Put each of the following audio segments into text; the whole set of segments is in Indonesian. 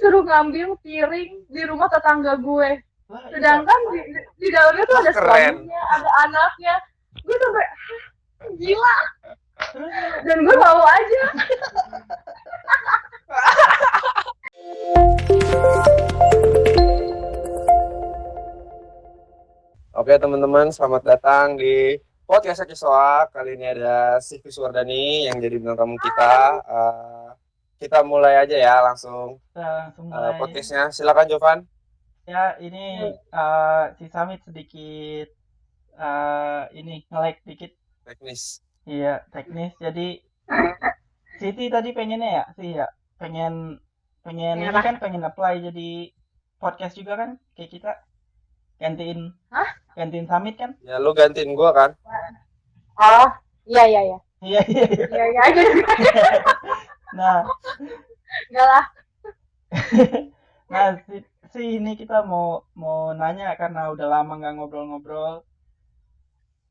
suruh ngambil piring di rumah tetangga gue. Sedangkan di dalamnya tuh ada suaminya, ada anaknya. Gue sampai gila. Dan gue mau aja. Oke teman-teman, selamat datang di podcast Akisoak. Kali ini ada Sivi Suwardani yang jadi bintang tamu kita. Kita mulai aja ya langsung mulai. Podcastnya. Silakan Jovan. Ya ini si Samit sedikit ini nge-lag dikit. Teknis. Iya teknis. Jadi Siti tadi pengennya ya sih ya pengen ini kan pengen apply jadi podcast juga kan kayak kita gantiin Samit kan? Ya lu gantiin gua kan? Oh iya. Iya. Nah, enggak lah. Nah, ini kita mau nanya karena udah lama nggak ngobrol-ngobrol.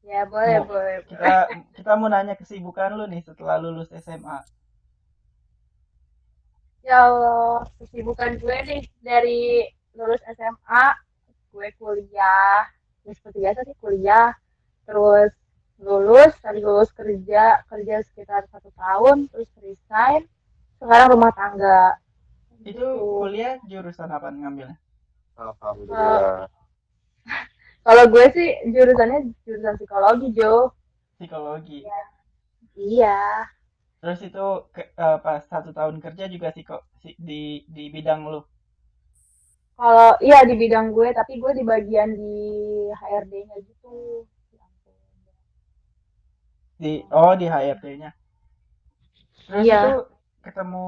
Ya boleh. Kita mau nanya kesibukan lu nih setelah lulus SMA. Ya Allah, kesibukan gue nih dari lulus SMA, gue kuliah. Ya seperti biasa sih kuliah. Terus lulus kerja sekitar 1 tahun, terus resign. Sekarang rumah tangga. Itu kuliah jurusan apa ngambilnya? Alhamdulillah. Kalau gue sih jurusan psikologi, Jo. Psikologi. Ya. Iya. Terus itu pas 1 tahun kerja juga sih kok di bidang lu. Kalau iya di bidang gue, tapi gue di bagian di HRD-nya gitu. Di HRD-nya. Terus iya. Itu ketemu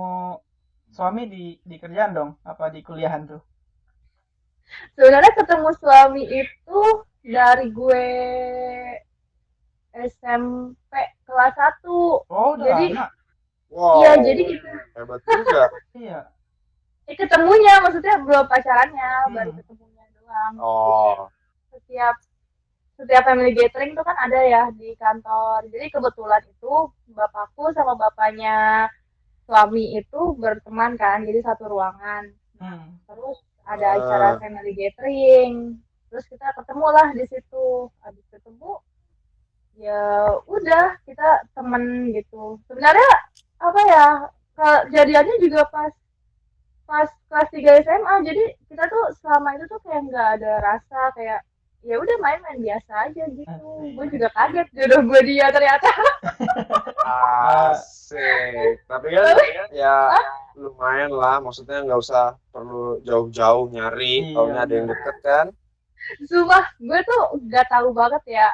suami di kerjaan dong, apa di kuliahan tuh? Sebenarnya ketemu suami itu dari gue SMP kelas 1. Oh, udah jadi lama. Wow. Iya, jadi kita hebat juga. Iya. Ketemunya maksudnya belum pacarannya, baru ketemunya doang. Oh. Setiap family gathering tuh kan ada ya di kantor. Jadi kebetulan itu bapakku sama bapaknya suami itu berteman kan, jadi satu ruangan. Terus ada acara family gathering, terus kita ketemulah di situ. Habis ketemu ya udah kita temen gitu. Sebenarnya apa ya, kejadiannya juga pas kelas 3 SMA. Jadi kita tuh selama itu tuh kayak nggak ada rasa, kayak ya udah main-main biasa aja gitu. Gue juga kaget jodoh gue dia ternyata. Asik. Tapi kan ya lumayan lah, maksudnya nggak usah perlu jauh-jauh nyari, kalau ada yang deket kan. Sumpah gue tuh nggak tahu banget ya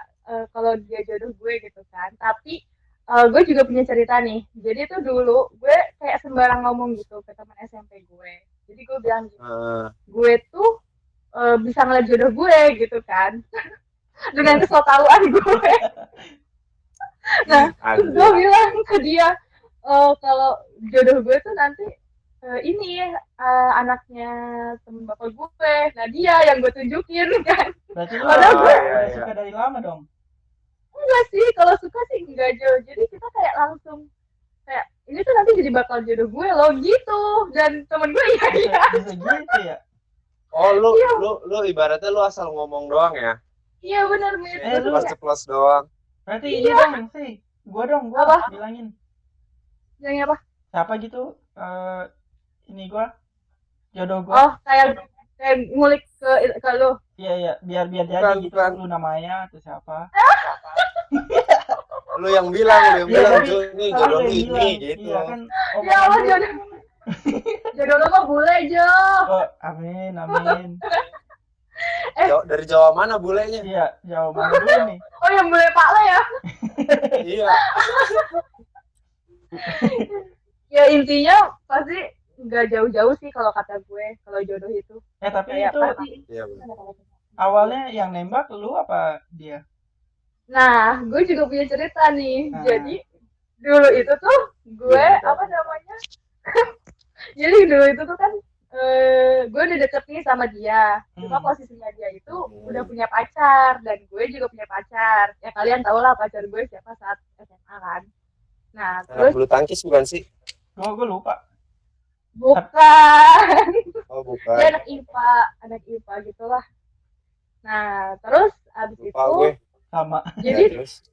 kalau dia jodoh gue gitu kan. Tapi gue juga punya cerita nih. Jadi tuh dulu gue kayak sembarang ngomong gitu ke teman SMP gue. Jadi gue bilang gitu, gue tuh bisa ngeliat jodoh gue gitu kan. Dengan kesotaluan gue. Nah, terus gue bilang ke dia, kalau jodoh gue tuh nanti ini anaknya temen bapak gue. Nah dia yang gue tunjukin kan. Berarti lu udah suka dari lama dong? Enggak sih, kalau suka sih enggak, Jo. Jadi kita kayak langsung kayak ini tuh nanti jadi bakal jodoh gue loh gitu. Dan temen gue iya. Bisa gitu ya? Oh lu ibaratnya lu asal ngomong doang ya? Iya benar Mit. Lu ceplos doang. Berarti ini dong sih. Gue bilangin. Bilangin apa? Siapa gitu? Ini gue jodoh gue. Oh kayak ngulik ke lu. Iya biar jadi gitu. Lu namanya atau siapa? Lu yang bilang ini jodoh ini gitu. Iya kan. Ya Allah jodoh lu mah bule, Jo. Oh amin. Dari Jawa mana bulenya? Iya Jawa mana dulu nih? Oh yang bule Pak Le ya? Iya. Ya intinya pasti nggak jauh-jauh sih kalau kata gue, kalau jodoh itu. Tapi itu awalnya yang nembak lu apa dia? Nah, gue juga punya cerita nih. Jadi dulu itu tuh gue apa namanya? Jadi dulu itu tuh kan gue udah deket nih sama dia. Cuma posisinya dia itu udah punya pacar dan gue juga punya pacar. Ya kalian tau lah pacar gue siapa saat SMA kan. Nah, terus bulu tangkis bukan sih? Gue lupa. Bukan. bukan. Dia anak IPA gitulah. Nah, terus abis Lupa itu gue. Sama. Ya, jadi terus.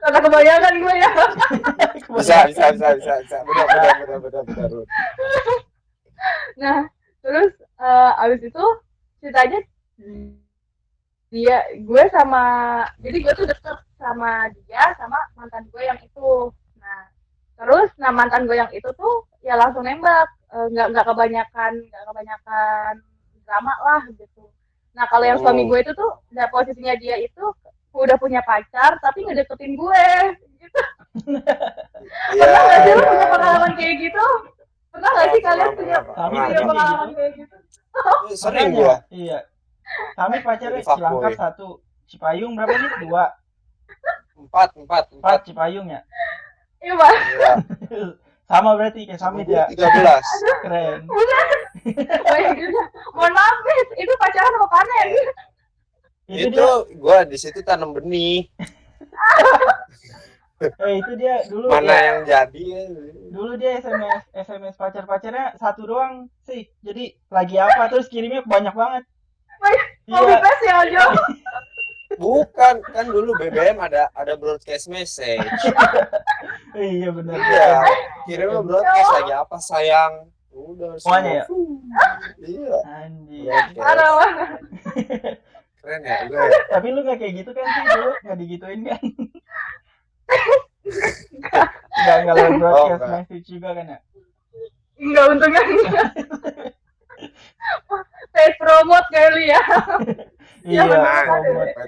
karena kebanyakan gue ya. Bisa. Benar. Nah, terus abis itu ceritanya jadi gue tuh deket sama dia sama mantan gue yang itu. Nah, mantan gue yang itu tuh ya langsung nembak, nggak kebanyakan drama lah gitu. Nah, kalau yang suami gue itu tuh posisinya dia itu udah punya pacar tapi ngedeketin gue gitu. Pernah nggak sih lu punya pengalaman kayak gitu? Pernah nggak sih kalian punya pengalaman kayak gitu? Sering gue. Iya. Kami pacarnya Jadi fuckboy. Cilangkap 1, Cipayung berapa nih? 2. 4 Cipayung ya. Iya, Pak. Iya. Sama berarti kayak Samit ya. 13. Keren. Oh iya gitu. Mohon maaf nih, itu pacaran apa panen? Itu gue di situ tanam benih. itu dia dulu Mana ya, yang jadi? dulu dia SMS pacarnya 1 doang sih. Jadi lagi apa terus kirimnya banyak banget. Copy paste ya, Jo. Bukan, kan dulu BBM ada broadcast message. Iya benar. Iya, kirimnya broadcast lagi apa sayang. Udah Semuanya ya? Iya. Anjir. Parah. Keren ya, gue ya. Tapi lu gak kayak gitu kan sih dulu? Gak digituin kan? Gak lewat broadcast message juga kan ya? Enggak, untungnya enggak. Paid promote kali ya. Iya,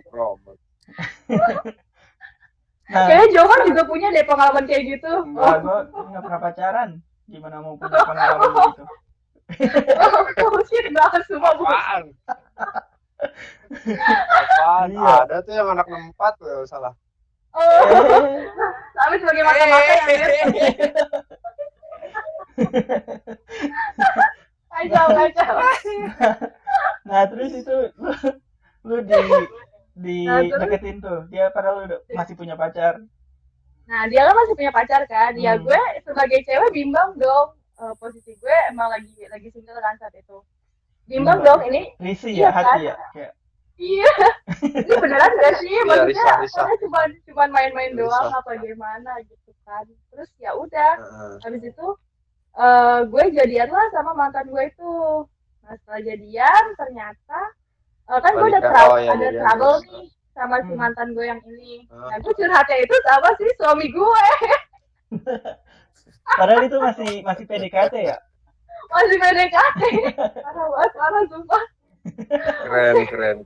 promote. Nah, Kayaknya Johan juga punya deh pengalaman kayak gitu. enggak, gue gak pernah pacaran. Gimana mau punya pengalaman gitu? Oh shit, banget semua bu. Apaan? Iya. Ada tuh yang anak 64 tuh salah. Tapi sebagai mata-mata yang kacau. Nah terus itu lu deketin tuh dia padahal lu masih punya pacar. Nah dia kan masih punya pacar kan. Ya gue sebagai cewek bimbang dong. Posisi gue emang lagi single kan saat itu. Bimbang dong ini. Risih ya hati ya. Iya. Ini beneran gak sih? Maksudnya risah. cuma main-main doang apa gimana gitu kan. Terus ya udah. Habis itu gue jadian lah sama mantan gue itu. Nah setelah jadian ternyata kan gue ada trouble nih sama si mantan gue yang ini. Nah gue curhatnya itu sama si suami gue. Padahal itu masih PDKT ya? Masih PDKT. Parah sumpah. Keren.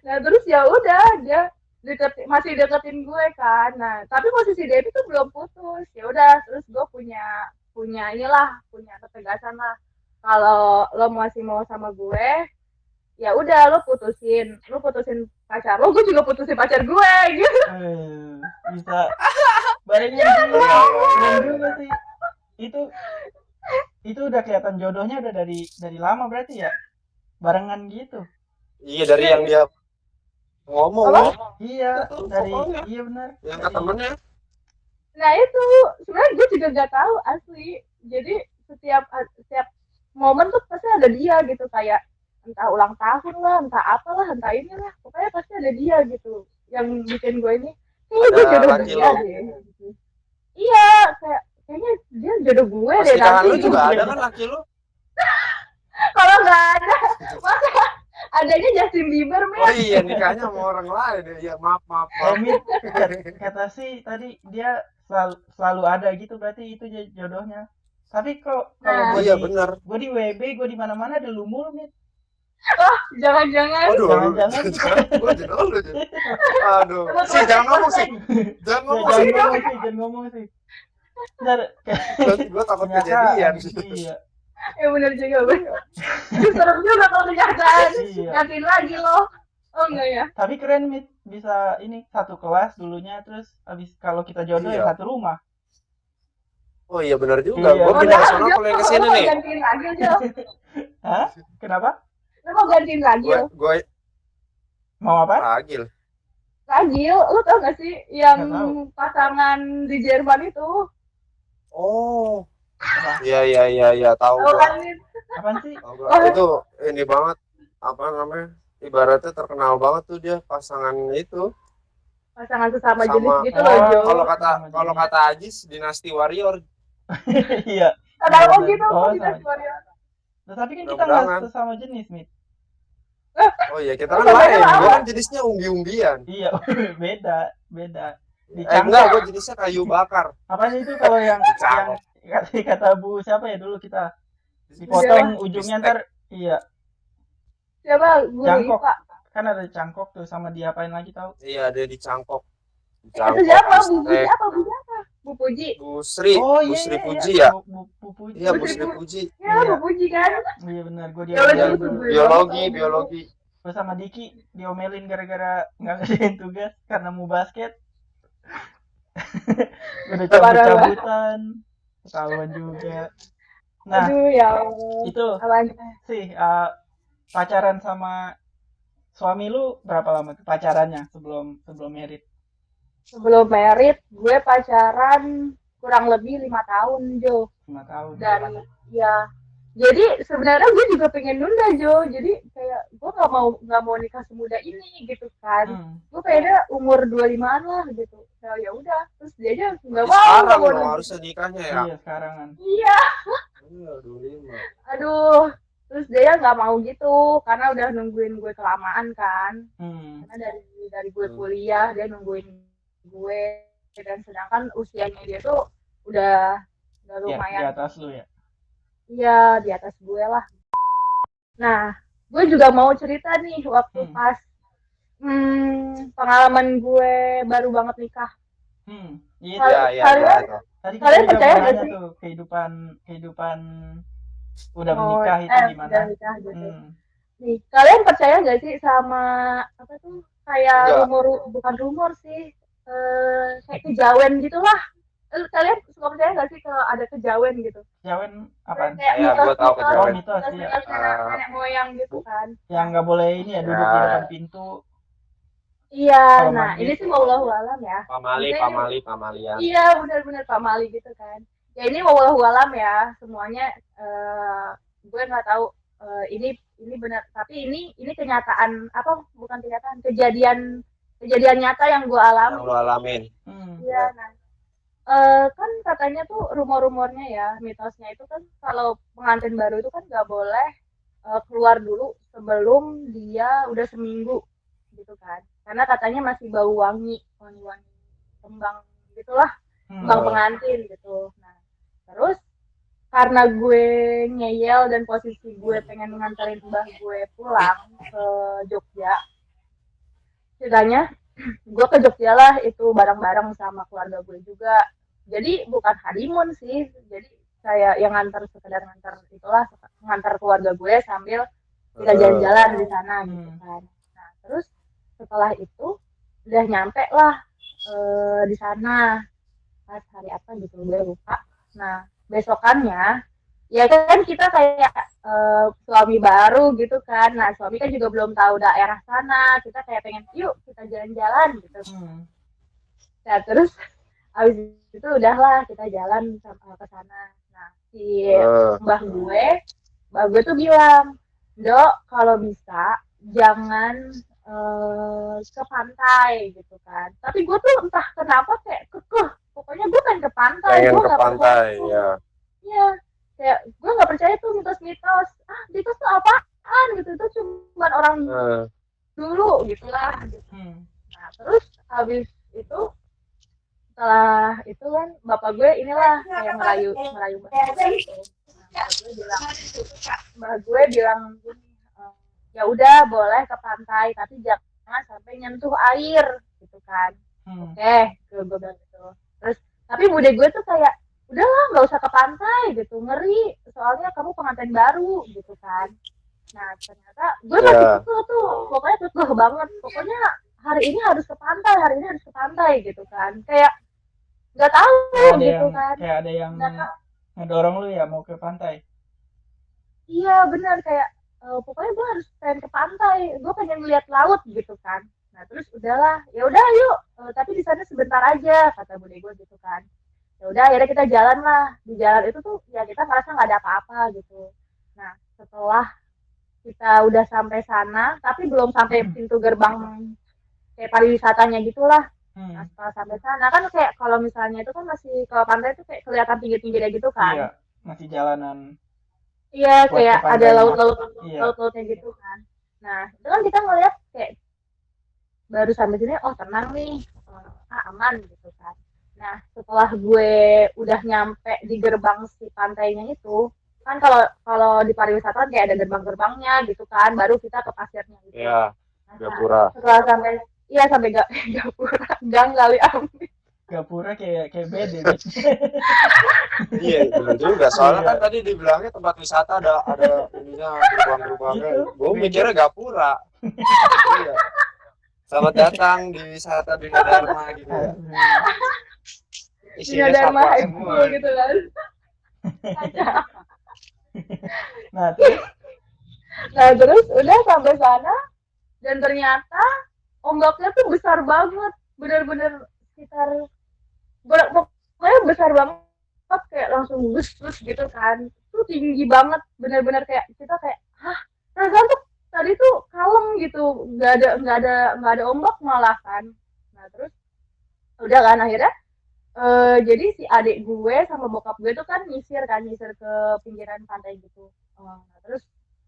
Nah terus ya udah dia masih deketin gue kan. Nah tapi posisi dia itu belum putus. Ya udah terus gue punya ketegasan lah. Kalau lo masih mau sama gue, ya udah lo putusin pacar lo, gue juga putusin pacar gue gitu. Bisa barengnya juga sih. Itu udah kelihatan jodohnya udah dari lama berarti ya, barengan gitu. Iya dari yang dia ngomong. Iya dari iya benar. Yang kata temennya. Nah itu sebenarnya gue juga nggak tahu asli. Jadi setiap momen tuh pasti ada dia gitu, kayak entah ulang tahun lah, entah apalah, entah inilah, pokoknya pasti ada dia gitu yang bikin gue ini gue jodoh dia deh. Iya kayaknya dia jodoh gue deh nanti. Lu juga ada kan laki lu? Kalau nggak ada masa adanya Justin Bieber men. Oh iya nikahnya sama orang lain ya. Maaf. Kata sih tadi dia selalu ada gitu, berarti itu jodohnya. Tapi kalau iya benar. Gue di WB, gue di mana-mana ada lu mulu, Mit. Oh, jangan. Jangan. Aduh. Jangan ngomong sih. Benar. Gue takut kejadian. Iya. Ya benar juga, benar. Serem juga kalau kenyataan. Yakin lagi lo. Oh enggak ya. Tapi keren, Mit. Bisa ini satu kelas dulunya, terus habis kalau kita jodoh ya satu rumah. Oh iya benar juga. Gue pindah ke sana kalau yang kesini nih. Gantiin lagi aja. Hah? Kenapa? Lo mau gantiin lagi? Gue mau apa? Ragil. Lo tau gak sih yang pasangan di Jerman itu? Oh. Iya, tahu Tahu gua. kan Min? Apaan sih? Tahu gua. Itu ini banget apa namanya? Ibaratnya terkenal banget tuh dia pasangan itu Pasangan sesama jenis sama gitu loh Jo. kalau kata Ajis Dinasti Warrior. Iya. Kenapa benar. gitu? Oh, Kok sama. tidak Warrior? Nah, tapi kan kita nggak Mudah-mudahan. sesama jenis, Mit. Oh iya, kita kan Sama lain. itu Gua apa? kan jenisnya umbi-umbian. Iya, beda. Enggak, Dicangkok. gua jenisnya kayu bakar. Apa sih itu kalau yang Dicangkok. kata Bu siapa ya dulu kita dipotong Iya. ujungnya ntar iya Siapa guru cangkok IPA? kan ada cangkok tuh sama diapain lagi tahu? Iya, dia dicangkok. Itu siapa? di Bu Puji stek. apa? Bu siapa? Bu Puji. Bu Sri, Oh Bu iya Sri iya Puji iya ya? Bu Puji. Iya, Bu Bu Sri Sri Puji. Puji. Ya, Iya. Bu Puji kan. Iya benar gue Ya udah Iya, itu diomelin gue biologi, banget. biologi. gue sama Diki diomelin gara-gara nggak ngerjain tugas karena mau basket. Udah cabut-cabutan ketahuan juga. Nah Aduh ya Allah. itu Apaan? sih pacaran sama suami lu berapa lama tuh pacarannya sebelum merit? Sebelum merit gue pacaran kurang lebih 5 tahun Jo. 5 tahun. Dan ya jadi sebenarnya gue juga pengen nunda Jo. Jadi kayak gue nggak mau nikah semuda ini gitu kan. Gue kayaknya umur 25-an lah gitu. Nah, ya udah terus dia aja nggak mau. Sekarang dong harusnya nikahnya ya. Iya sekarang kan. Iya. Iya, 25. Aduh. Terus dia nggak mau gitu karena udah nungguin gue kelamaan kan. Karena dari gue kuliah dia nungguin gue dan sedangkan usianya dia tuh udah lumayan. Di atas lu ya? Iya, di atas gue lah. Nah, gue juga mau cerita nih waktu pas pengalaman gue baru banget nikah. Iya. Kalian percaya nggak sih kehidupan udah menikah itu gimana? Udah nikah gitu. Nih, kalian percaya nggak sih sama apa tuh kayak bukan rumor sih, kayak kejawen gitulah. Kalian suka percaya nggak sih kalau ada kejawen gitu? Kejawen apaan? Ya, gue tahu kejawen. Mitos ya. Nenek moyang gitu kan. Yang nggak boleh ini ya duduk di depan pintu. Iya, nah ini sih wallahu alam ya. Pamalian. Iya, benar-benar pamali gitu kan. Ya ini wallahu alam ya, semuanya gue nggak tahu ini benar, tapi ini kenyataan apa bukan kenyataan, kejadian nyata yang gue alami. Yang lo alamin. Iya, nah kan katanya tuh rumor-rumornya ya, mitosnya itu kan kalau pengantin baru itu kan nggak boleh keluar dulu sebelum dia udah seminggu gitu kan, karena katanya masih bau wangi kembang gitulah, kembang pengantin gitu. Nah terus karena gue ngeyel dan posisi gue pengen nganterin mbah gue pulang ke Jogja, ceritanya gue ke Jogja lah itu bareng-bareng sama keluarga gue juga. Jadi bukan honeymoon sih, jadi saya yang sekedar ngantar keluarga gue sambil kita jalan-jalan di sana gitu kan. Nah terus setelah itu udah nyampe lah di sana pas hari apa gitu gue lupa. Nah besokannya ya kan kita kayak suami baru gitu kan. Nah suami kan juga belum tahu daerah sana, kita kayak pengen yuk kita jalan-jalan gitu. Nah terus abis itu udahlah kita jalan ke sana. Nah si mbah gue tuh bilang, Dok kalau bisa jangan ke pantai gitu kan. Tapi gue tuh entah kenapa kayak kekeh, pokoknya gue pengen ke pantai. Pengen ke pantai ya. Iya, kayak gue nggak percaya tuh mitos-mitos. Mitos tuh apaan gitu, itu cuma orang dulu gitulah. Gitu. Nah terus habis itu setelah itu kan bapak gue inilah kayak merayu gitu. Mbak gue bilang gini, ya udah boleh ke pantai tapi jangan sampai nyentuh air gitu kan. Oke, gue bilang gitu. Terus tapi bude gue tuh kayak udahlah nggak usah ke pantai gitu, ngeri soalnya kamu pengantin baru gitu kan. Nah ternyata gue masih kekeh tuh, pokoknya kekeh banget, pokoknya hari ini harus ke pantai gitu kan, kayak nggak tahu gitu kan. Kayak ada yang ngedorong lu ya mau ke pantai. Iya benar, kayak pokoknya gue harus pengen ke pantai, gue pengen lihat laut gitu kan. Nah terus udahlah, ya udah yuk, tapi di sana sebentar aja kata bude gue gitu kan. Ya udah akhirnya kita jalan lah. Di jalan itu tuh ya kita merasa nggak ada apa-apa gitu. Nah setelah kita udah sampai sana tapi belum sampai pintu gerbang kayak pariwisatanya gitulah. Nah setelah sampai sana kan kayak kalau misalnya itu kan masih kalau pantai itu kayak kelihatan pinggir-pinggirnya gitu Iya, kan. masih jalanan Iya buat ke kayak ada pantainya. Iya. laut-lautnya gitu kan. Nah itu kan kita ngeliat kayak baru sampai sini oh tenang nih, aman gitu kan. Nah setelah gue udah nyampe di gerbang si pantainya itu kan kalau kalau di pariwisata kayak ada gerbang-gerbangnya gitu kan baru kita ke pasirnya gitu. Iya, Nah, Gapura. setelah sampai iya sampai Gapura gang kali Gapura kayak beda nih. Iya, benar juga. Soalnya Iya. kan tadi dibilangnya tempat wisata ada ininya gerbang-gerbangnya. Itu Gue beda. mikirnya Gapura. Iya. Selamat datang di wisata Bina Dharma gitu ya. Isinya Dharma satwa High semua. School gitu kan. Nah terus udah sampai sana dan ternyata ombaknya tuh besar banget, bener-bener sekitar pokoknya besar banget kayak langsung bus gitu kan, tuh tinggi banget, bener-bener kayak kita kayak hah perasaan tuh tadi tuh kalem gitu, nggak ada ombak malah kan. Nah terus udah kan akhirnya jadi si adik gue sama bokap gue tuh kan nyisir ke pinggiran pantai gitu. Nah, terus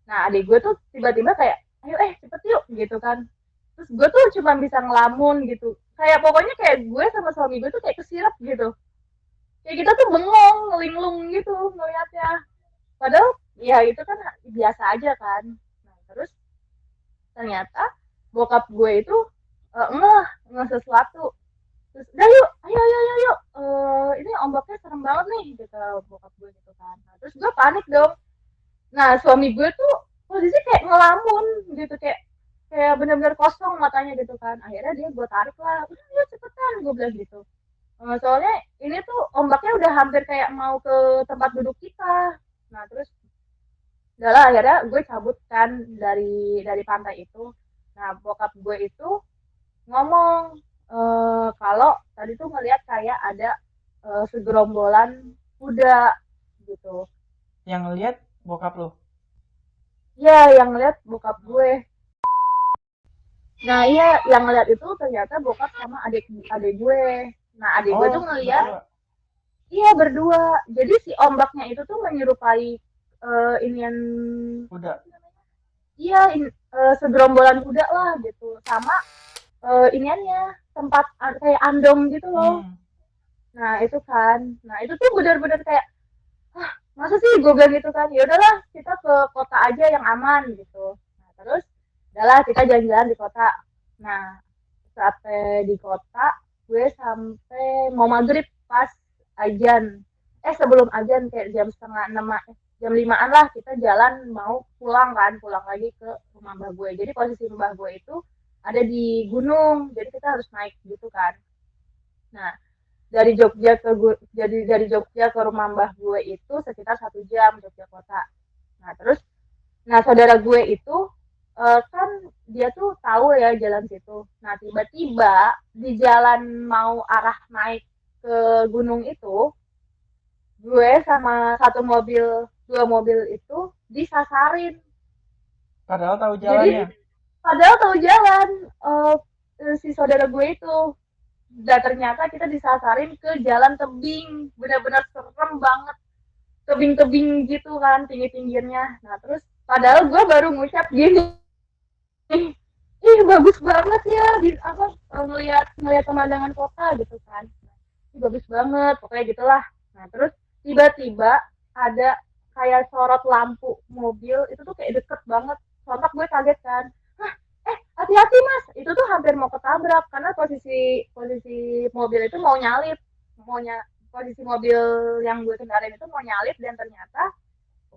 adik gue tuh tiba-tiba kayak ayo cepet yuk gitu kan. Terus gue tuh cuma bisa ngelamun gitu. Kayak pokoknya kayak gue sama suami gue tuh kayak kesirap gitu. Kayak kita tuh bengong, ngelinglung gitu ngeliatnya. Padahal ya itu kan biasa aja kan. Nah, terus ternyata bokap gue itu ngeh sesuatu. Terus udah yuk ayo ini ombaknya serem banget nih gitu bokap gue gitu kan. Nah, terus gue panik dong. Nah suami gue tuh posisi kayak ngelamun gitu, kayak kayak benar-benar kosong matanya gitu kan. Akhirnya dia gue tarik lah, udah yuk cepetan gue bilang gitu. Soalnya ini tuh ombaknya udah hampir kayak mau ke tempat duduk kita. Nah terus udahlah akhirnya gue cabut kan dari pantai itu. Nah bokap gue itu ngomong kalau tadi tuh ngelihat kayak ada segerombolan kuda gitu. Yang lihat bokap lo? Iya, yang ngeliat bokap gue. Nah iya, yang ngeliat itu ternyata bokap sama adik gue. Nah adik gue tuh ngeliat, iya berdua. Jadi si ombaknya itu tuh menyerupai inian kuda. Iya, segerombolan kuda lah gitu. Sama iniannya tempat kayak andong gitu loh. Nah itu kan, nah itu tuh benar-benar kayak, masa sih gue bilang gitu kan, ya udahlah kita ke kota aja yang aman gitu. Nah terus, udahlah kita jalan-jalan di kota. Nah sampai di kota, gue sampai mau maghrib pas ajan. Sebelum ajan kayak jam setengah enam, jam limaan lah kita jalan mau pulang kan, pulang lagi ke rumah mbah gue. Jadi posisi mbah gue itu ada di gunung, jadi kita harus naik gitu kan. Nah dari Jogja ke rumah mbah gue itu sekitar 1 jam Jogja kota. Nah terus, saudara gue itu kan dia tuh tahu ya jalan situ. Nah tiba-tiba di jalan mau arah naik ke gunung itu, gue sama dua mobil itu disasarin. Padahal tahu jalannya. Jadi padahal tahu jalan, si saudara gue itu. Dan ternyata kita disasarin ke jalan tebing, benar-benar serem banget, tebing-tebing gitu kan tinggi-tingginya. Nah terus padahal gue baru ngucap gini, ih bagus banget ya di apa ngelihat pemandangan kota gitu kan, ih bagus banget pokoknya gitulah. Nah terus tiba-tiba ada kayak sorot lampu mobil itu tuh kayak deket banget, sontak gue kaget kan, hati-hati mas, itu tuh hampir mau ketabrak karena posisi posisi mobil itu mau nyalip, posisi mobil yang gue kendarin itu mau nyalip dan ternyata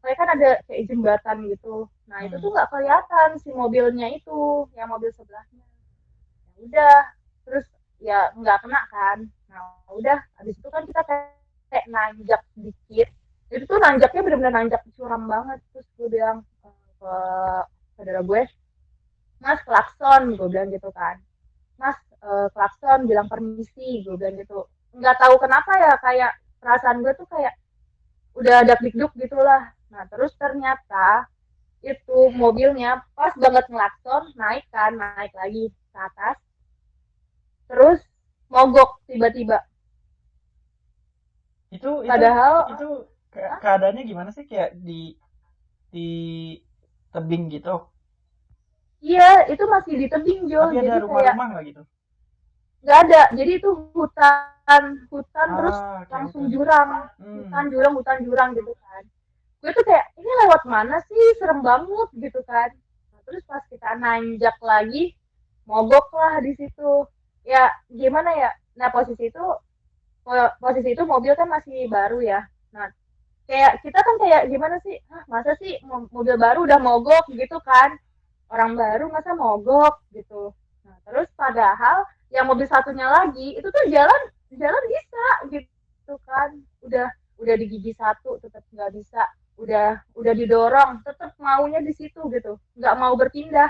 kayak kan ada kayak jembatan gitu. Nah itu tuh nggak kelihatan si mobilnya itu, yang mobil sebelahnya. Ya udah, terus ya nggak kena kan. Nah udah, habis itu kan kita kayak nanjak dikit. Itu tuh nanjaknya benar-benar nanjak curam banget. Terus gue bilang ke saudara gue, mas klakson, gue bilang gitu kan. Mas klakson bilang permisi, gue bilang gitu. Nggak tahu kenapa ya kayak perasaan gue tuh kayak udah ada dikduk gitulah. Nah terus ternyata itu mobilnya pas banget ngelakson, naik lagi ke atas, terus mogok tiba-tiba. Itu Padahal keadaannya gimana sih, kayak di tebing gitu? iya itu masih di tebing Jo, Tapi jadi ada kayak rumah-rumah nggak gitu? nggak ada, jadi itu hutan terus Kayak langsung hutan. jurang, hutan jurang gitu kan. Gue tuh kayak ini lewat mana sih, serem banget gitu kan. Nah, terus pas kita nanjak lagi mogok lah di situ. Ya gimana ya, nah posisi itu mobil kan masih baru ya. Nah kayak kita kan kayak gimana sih, masa sih mobil baru udah mogok gitu kan, orang baru masa mogok gitu. Nah terus padahal yang mobil satunya lagi itu tuh jalan jalan bisa gitu kan, udah di gigi satu tetap nggak bisa, udah didorong tetap maunya di situ gitu, nggak mau berpindah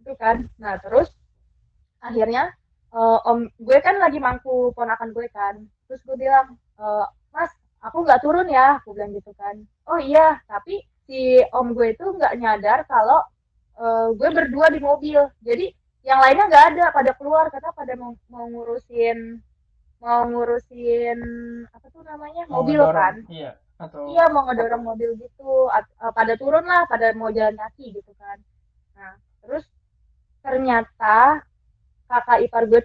gitu kan. Nah terus akhirnya om gue kan lagi mangku ponakan gue kan, terus gue bilang, mas aku nggak turun ya, aku bilang gitu kan. Oh iya, tapi si om gue itu nggak nyadar kalau gue berdua di mobil, jadi yang lainnya nggak ada, pada keluar karena pada mau ngurusin apa tuh namanya, Mau mobil ngedorong, kan. iya, Iya atau mau ngedorong mobil gitu, pada turun lah, pada mau jalan kaki gitu kan. Nah terus ternyata kakak ipar gue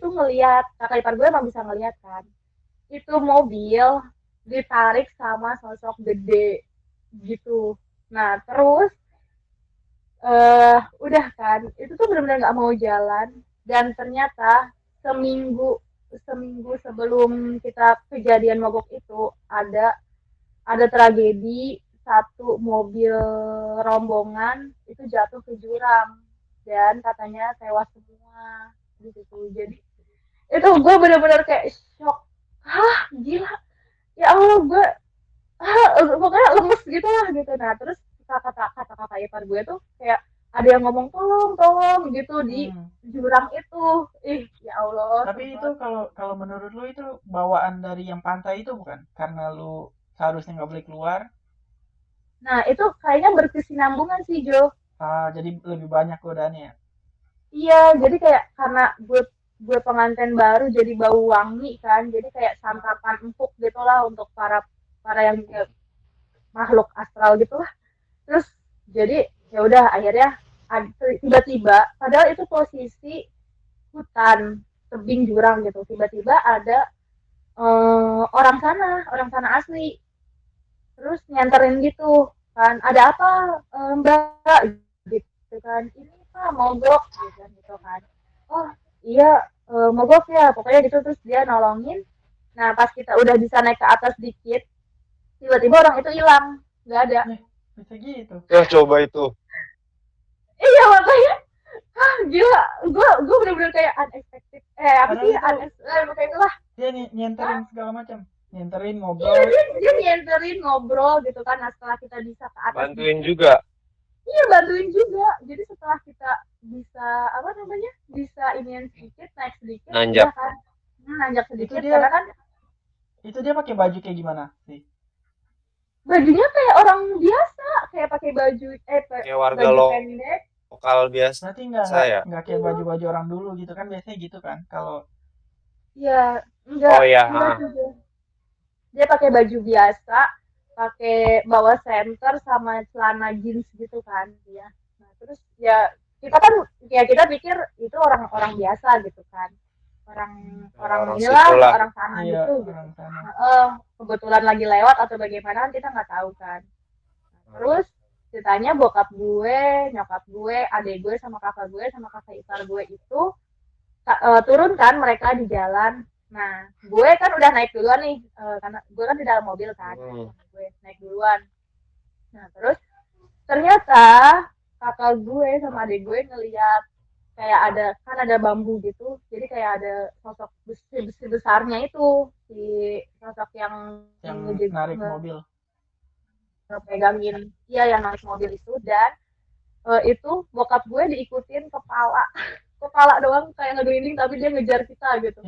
emang bisa ngeliat kan, itu mobil ditarik sama sosok gede gitu. Nah terus udah kan itu tuh benar-benar nggak mau jalan, dan ternyata seminggu seminggu sebelum kita kejadian mogok itu ada tragedi, satu mobil rombongan itu jatuh ke jurang dan katanya tewas semua di situ. Jadi itu gue bener-bener kayak shock, gila ya Allah, gue pokoknya lemes gitu lah gitu. Nah terus kata kakak ipar gue tuh kayak ada yang ngomong tolong tolong gitu di jurang itu. Ya Allah tapi itu sempat. kalau kalau menurut lu itu bawaan dari yang pantai itu bukan? Karena lu seharusnya nggak boleh keluar. Nah itu kayaknya berkesinambungan sih Jo. Jadi lebih banyak godaannya ya. Iya, jadi kayak karena gue pengantin baru jadi bau wangi kan, jadi kayak santapan empuk gitu lah untuk para para yang makhluk astral gitu lah. Terus jadi ya udah akhirnya tiba-tiba, padahal itu posisi hutan tebing jurang gitu, tiba-tiba ada orang sana asli, terus nyanterin gitu kan, ada apa mbak gitu kan, ini pak mogok gitu kan. Oh iya, mogok ya pokoknya gitu, terus dia nolongin. Nah pas kita udah bisa naik ke atas dikit, tiba-tiba orang itu hilang, nggak ada. Bisa gitu. Ya coba itu. Iya makanya, gila, gue bener-bener kayak unexpected, apa Padahal sih, itu kayak itulah. dia nyenterin segala macam, nyenterin, Iya ngobrol. dia nyenterin ngobrol gitu kan. Nah setelah kita bisa ke atas Bantuin dikit, juga. iya bantuin juga. Jadi setelah kita bisa apa namanya, bisa inian sedikit, naik sedikit, Nanjak. udah kan, nanjak Itu sedikit dia karena kan itu dia pakai baju kayak gimana sih? bajunya kayak orang biasa, kayak pakai baju Kayak warga baju pendek. lokal biasa Berarti saya. nggak kayak baju-baju orang dulu gitu kan, biasanya gitu kan kalau. Ya Oh iya, enggak juga, dia pakai baju biasa, pakai bawa center sama celana jeans gitu kan dia. Nah terus ya kita kan, ya kita pikir itu orang-orang biasa gitu kan, orang orang orang inilah, situ lah. orang sana Iya, gitu gitu. orang sana. Kebetulan lagi lewat atau bagaimana kan kita nggak tahu kan. Nah, terus ceritanya bokap gue, nyokap gue, adik gue sama kakak ipar gue itu turun kan mereka di jalan. Nah, gue kan udah naik duluan nih, karena gue kan di dalam mobil kan, gue naik duluan. Nah, terus ternyata kakak gue sama adik gue ngeliat kayak ada bambu gitu, jadi kayak ada sosok besi besarnya itu, si sosok yang narik mobil. pegangin, iya yang naik mobil itu. Dan itu bokap gue diikutin kepala kepala doang kayak ngegelinding, tapi dia ngejar kita gitu.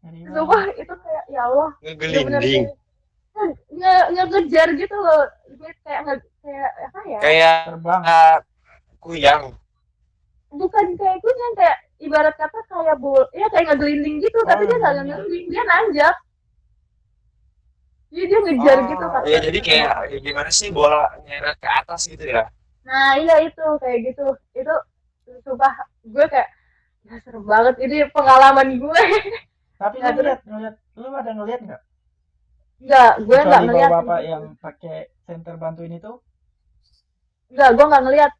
Sumpah itu kayak ya Allah bener-bener Ngegelinding. ngejar gitu loh. Kayak apa ya, Kayak Terbang. kuyang. bukan kayak kucing, kayak ibarat kata kayak ya kayak ngegelinding gitu, tapi dia nggak ngegelinding. ngegelinding, dia nanjak. Jadi dia ngejar gitu kan. Iya jadi kayak gimana sih bola nyeret ke atas gitu ya. Nah iya itu kayak gitu. Itu sumpah gue kayak ya, serem banget ini pengalaman gue. Tapi Nah, lu ngeliat, lu ada ngeliat nggak? enggak, gue nggak Kecuali ngeliat bapak gitu. yang pakai senter bantuin itu, Enggak, gue nggak ngeliat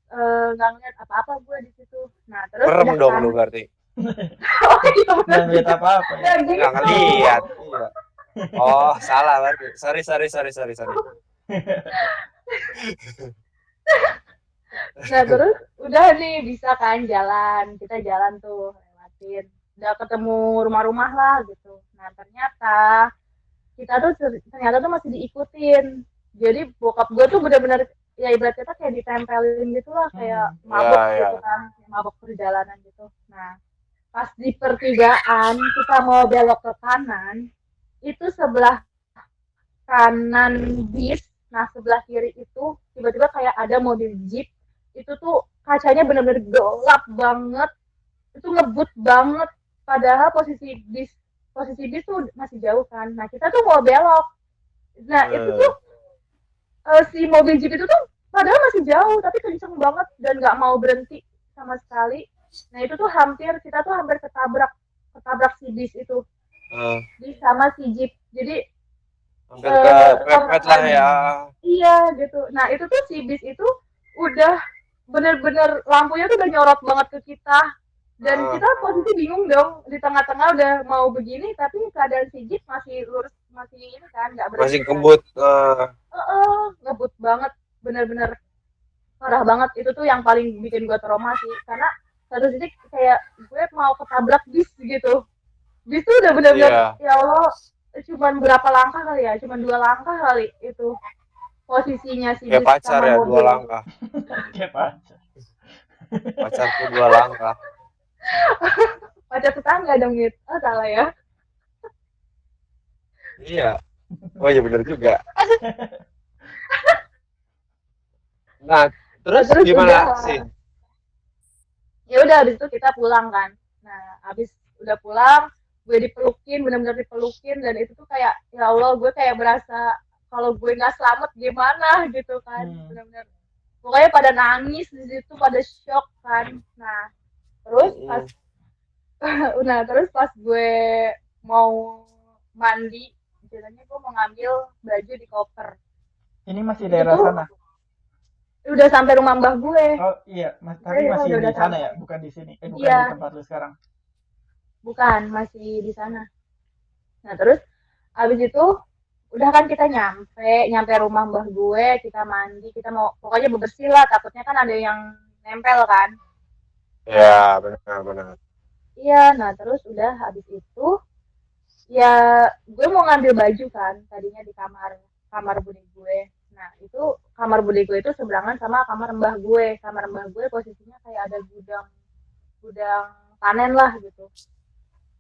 apa-apa gue di situ. Nah terus Merem udah dong kan. lu berarti. Oh iya nggak benar ngeliat juga. apa-apa ya. Ya Nggak gitu. ngeliat. Iya. Oh salah berarti. Sorry. Nah terus udah nih bisa kan jalan, kita jalan tuh lewatin, udah ketemu rumah-rumah lah gitu. Nah ternyata kita tuh ternyata tuh masih diikutin. Jadi bokap gue tuh benar-benar ya ibarat kata kayak ditempelin gitu lah, kayak mabok Ya. gitu kan, mabok perjalanan gitu. Nah pas di pertigaan kita mau belok ke kanan, itu sebelah kanan bis, nah sebelah kiri itu tiba-tiba kayak ada mobil jeep, itu tuh kacanya bener-bener gelap banget, itu ngebut banget, padahal posisi bis tuh masih jauh kan. Nah kita tuh mau belok, nah itu tuh si mobil jeep itu tuh padahal masih jauh tapi kenceng banget dan nggak mau berhenti sama sekali. Nah itu tuh kita tuh hampir ketabrak si bis itu, bis sama si jeep. Jadi Hampir ke pepet lah ya. iya gitu. Nah itu tuh si bis itu udah bener-bener lampunya tuh udah nyorot banget ke kita, dan kita posisi bingung dong di tengah-tengah udah mau begini tapi keadaan si jeep masih lurus, masih ini kan nggak Masih berhenti kan. kebut. Ngebut banget, bener-bener parah banget. Itu tuh yang paling bikin gue trauma sih, karena satu titik kayak gue mau ketabrak bis gitu. Bis tuh udah bener-bener ya Allah, cuman berapa langkah kali ya, cuman 2 langkah kali itu posisinya si Kayak bis pacar sama ya, 2 mobil. langkah. Kayak pacar. Pacarku 2 langkah. Pacar tetangga dong gitu. Oh salah ya. Iya. Oh iya bener juga. Nah, terus gimana sih? Ya udah habis itu kita pulang kan. Nah, habis udah pulang, gue dipelukin, benar-benar dipelukin, dan itu tuh kayak ya Allah, gue kayak berasa kalau gue nggak selamat gimana gitu kan. Benar-benar pokoknya pada nangis di situ, pada shock kan. Nah, terus pas gue mau mandi, ceritanya gue mau ngambil baju di koper. Ini masih daerah sana? Udah sampai rumah mbah gue. Oh iya, tapi masih di sana ya, bukan di sini. Bukan di tempat lu sekarang. Bukan, masih di sana. Nah terus abis itu udah kan kita nyampe rumah mbah gue, kita mandi, kita mau pokoknya bebersih lah, takutnya kan ada yang nempel kan. Ya benar. Iya, nah terus udah habis itu ya gue mau ngambil baju kan, tadinya di kamar bude gue. Nah itu kamar bude gue itu seberangan sama kamar mbah gue. Kamar mbah gue posisinya kayak ada gudang panen lah gitu.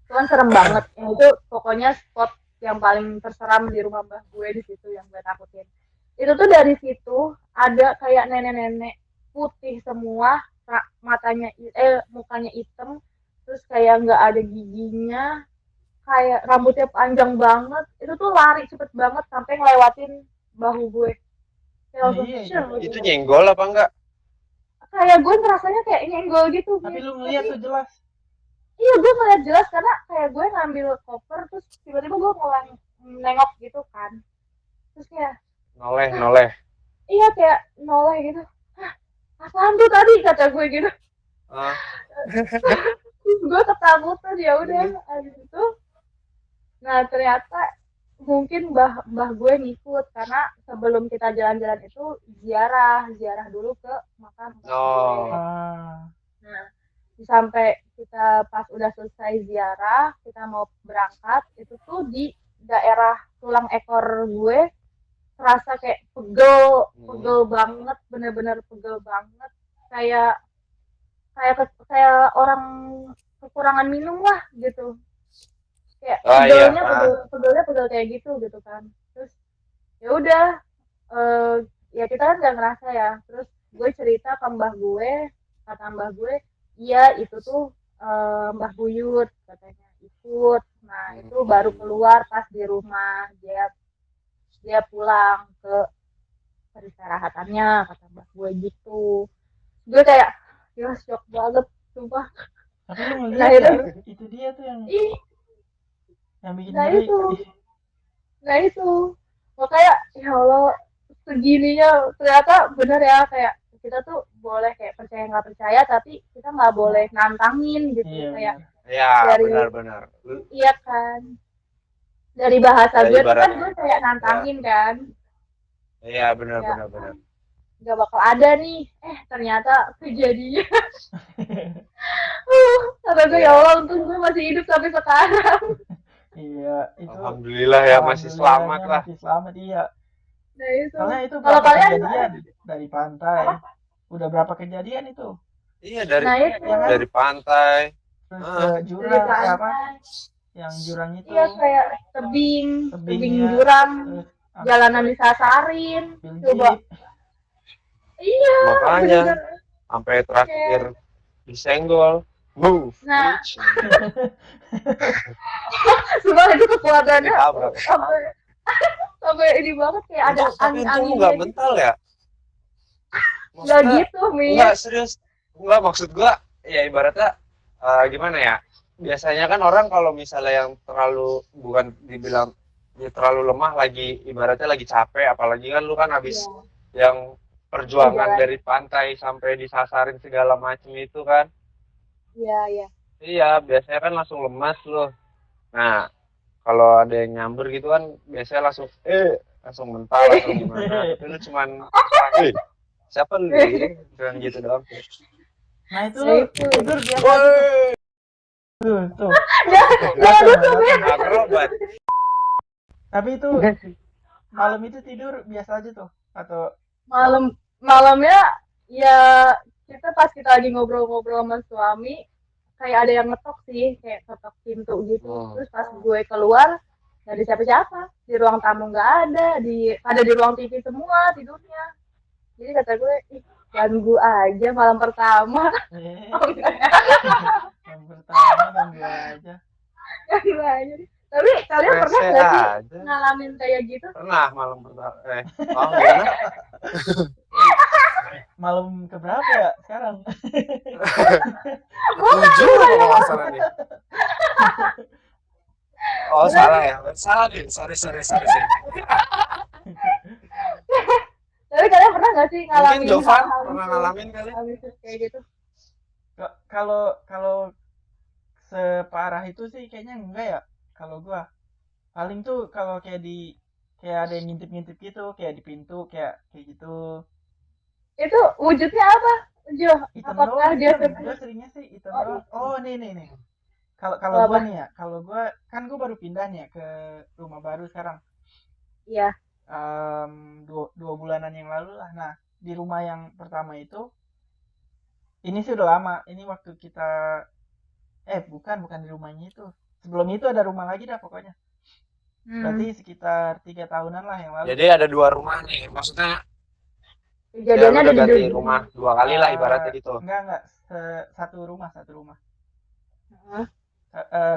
Cuman serem banget. Yang itu pokoknya spot yang paling terseram di rumah mbah gue, di situ yang gue takutin. Itu tuh dari situ ada kayak nenek-nenek putih semua, mukanya hitam, terus kayak nggak ada giginya, kayak rambutnya panjang banget. Itu tuh lari cepet banget sampai ngelewatin bahu gue. Itu nyenggol apa enggak? Kayak gue ngerasanya kayak nyenggol gitu. Tapi lu ngeliat tuh jelas. Iya, gue ngeliat jelas karena kayak gue ngambil koper terus tiba-tiba gue nengok gitu kan. Terus kayak noleh. Iya, kayak noleh gitu. Hah, apaan tuh tadi, kata gue gitu. Terus gue ketakutan, ya udah habis itu. Nah ternyata mungkin mbah gue ngikut karena sebelum kita jalan-jalan itu ziarah dulu ke makam mbah gue. Nah sampai kita pas udah selesai ziarah, kita mau berangkat, itu tuh di daerah tulang ekor gue terasa kayak pegel banget, bener-bener pegel banget, kayak orang kekurangan minum lah gitu, kayak Oh iya. pegelnya pegel kayak gitu kan. Terus ya udah, ya kita kan nggak ngerasa ya. Terus gue cerita ke mbah gue, kata mbah gue, iya itu tuh Mbah Buyut katanya ikut. Nah itu baru keluar pas di rumah dia dia pulang ke peristirahatannya, kata mbah gue gitu. Gue kayak ya shock banget sumpah. Tapi lu Nah ngeliat ya, itu itu dia tuh ih, yang bikin nah ngeri. itu nah itu makanya ya Allah, segininya ternyata bener ya, kayak kita tuh boleh kayak percaya nggak percaya, tapi kita nggak boleh nantangin gitu, Iya kayak benar. Ya, dari benar-benar. iya kan, dari bahasa Ya gue tuh kan ibarat gue kayak ya. nantangin kan, Iya, ya benar-benar benar. nggak bakal ada nih, ternyata kejadian. Kata gue ya Iya. Allah, untung gue masih hidup sampai sekarang. Iya, itu Alhamdulillah ya masih selamat alhamdulillahnya lah. masih selamat. Iya. Nah itu Soalnya itu kalau berapa kalian kejadian dari pantai. apa, Udah berapa kejadian itu? Iya dari nah itu Ya kan? dari pantai. Terus ke Heeh. dari jurang, apa? pantai, Yang jurang itu, iya kayak tebing tebing tebing ya. jurang, Terus jalanan disasarin, coba. jeep. Iya, Makanya bener-bener sampai kayak, terakhir disenggol. Move. nah, Bitch. semua itu kekuatannya Ditabrak. sampai sampai ini banget, kayak ada Tapi untung lu angin-anginnya nggak gitu. mental ya. Nggak Maksudnya gitu, Mir. enggak serius. Enggak maksud gua ya ibaratnya gimana ya? Biasanya kan orang kalau misalnya yang terlalu bukan dibilang ya terlalu lemah lagi ibaratnya lagi capek apalagi kan lu kan habis Iya, yang perjuangan perjalanan. dari pantai sampai disasarin segala macam itu kan. Iya, iya. Iya, biasanya kan langsung lemas loh. Nah, kalau ada yang nyamber gitu kan biasanya langsung langsung mental atau gimana. Tapi lu cuman eh siapa lu cuman gitu doang. Nah itu Ya lu itu. tidur biasa aja tuh. Tuh. Jangan Langsung, lupa, Mir. langsung. Akrobat. Tapi itu malam itu tidur biasa aja tuh atau Malamnya ya, pas kita lagi ngobrol-ngobrol sama suami, kayak ada yang ngetok sih, kayak ketok pintu gitu. Terus pas gue keluar nggak ada siapa-siapa, di ruang tamu nggak ada, ada di ruang TV semua tidurnya. Jadi kata gue, ih, ganggu aja malam pertama. yang pertama ganggu aja. Ganggu aja. Tapi kalian pernah Rese nggak sih aja. ngalamin kayak gitu? Pernah malam pertama. Oh, gimana? Malam keberapa ya sekarang? 7 kalau nggak salah nih. Oh, salah ya. Salah deh. Sorry. Tapi kalian pernah nggak sih Mungkin ngalamin Jovan hal-hal pernah gitu? ngalamin kali. Kayak gitu? Kalau separah itu sih kayaknya enggak ya. Kalau gua paling tuh kalau kayak ada yang ngintip-ngintip gitu, kayak di pintu kayak gitu. Itu wujudnya apa, Jo? Hitam Apakah doang, dia hitam. Gua seringnya sih hitam doang. Oh, nih. Kalau kalau gua apa? nih ya, kalau gua kan gua baru pindah nih ya ke rumah baru sekarang. Iya. Dua bulanan yang lalu lah. Nah, di rumah yang pertama itu, ini sih udah lama. Ini waktu kita, bukan di rumahnya itu. Sebelum itu ada rumah lagi dah pokoknya. Berarti sekitar 3 tahunan lah yang lalu. Jadi ada 2 rumah nih. Maksudnya ya Kejadiannya lu udah ada ganti di rumah 2 kali lah ibaratnya gitu. Enggak. Satu rumah. Hah?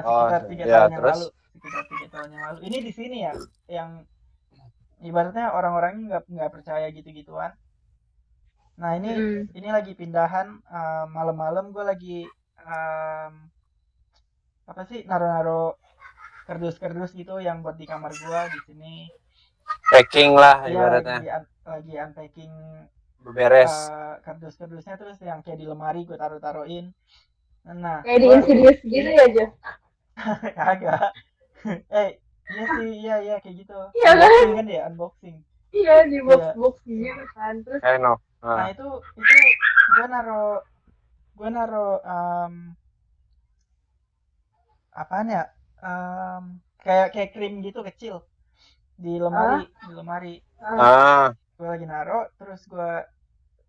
Sekitar 3 ya tahun yang terus lalu. Sekitar 3 tahun yang lalu. Ini di sini ya, yang ibaratnya orang-orangnya nggak percaya gitu-gituan. Nah ini lagi pindahan, malam-malam gue lagi apa sih, naro-naro kardus-kardus gitu yang buat di kamar gue di sini. packing lah Iya ibaratnya. lagi unpacking Beres. kardus-kardusnya, terus yang kayak di lemari gue taruh-taruhin. Nah kayak di Insidious gitu ya, Jo? kagak. Iya sih, iya kayak gitu. Iya kan? Unboxing kan ya, unboxing. Iya, di box gitu kan. Terus No. Nah itu gue naro apaan ya, kayak krim gitu kecil di lemari. Gue lagi naro, terus gue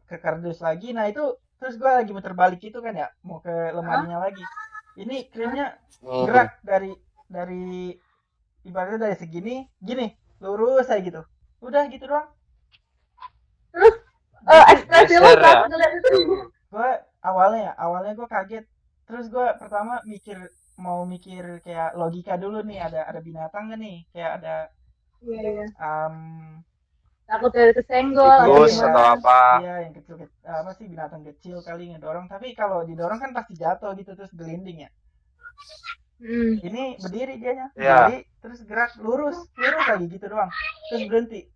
ke kardus lagi. Nah itu terus gue lagi muter balik gitu kan ya, mau ke lemarinya lagi. Ini krimnya gerak dari ibaratnya dari segini gini lurus aja gitu, udah gitu doang. Terus ekspresi lu Geser pas ya. ngeliat itu Gue awalnya gue kaget, terus gue pertama mau mikir kayak logika dulu nih, ada binatang gak nih, kayak ada iya um, takut dari kesenggol atau Tikus Iya. atau gimana. apa. iya yang kecil apa sih, binatang kecil kali ngedorong, tapi kalau didorong kan pasti jatuh gitu terus gelinding ya. Ini berdiri dianya, Iya. berdiri terus gerak lurus lagi gitu doang, terus berhenti.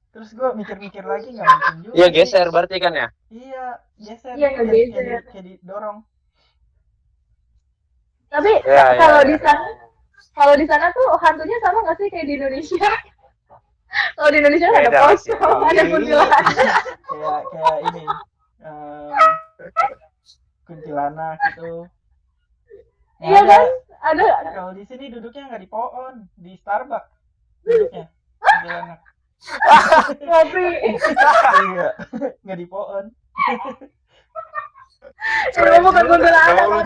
Terus gue mikir-mikir lagi, nggak mungkin juga Iya sih. geser berarti kan ya. Iya geser, Iya, ngegeser. kayak didorong. Tapi Iya, kalau iya, di iya. sana kalau di sana tuh hantunya sama nggak sih kayak di Indonesia? Kalau di Indonesia kan ada Beda sih. pocong, ada kuntilanak. kayak ini kuntilanak gitu. Iya kan? Ada. Kalau di sini duduknya nggak di pohon, di Starbucks duduknya kuntilanak. Ngopi. Iya, nggak di pohon. Itu bukan kuntilanak.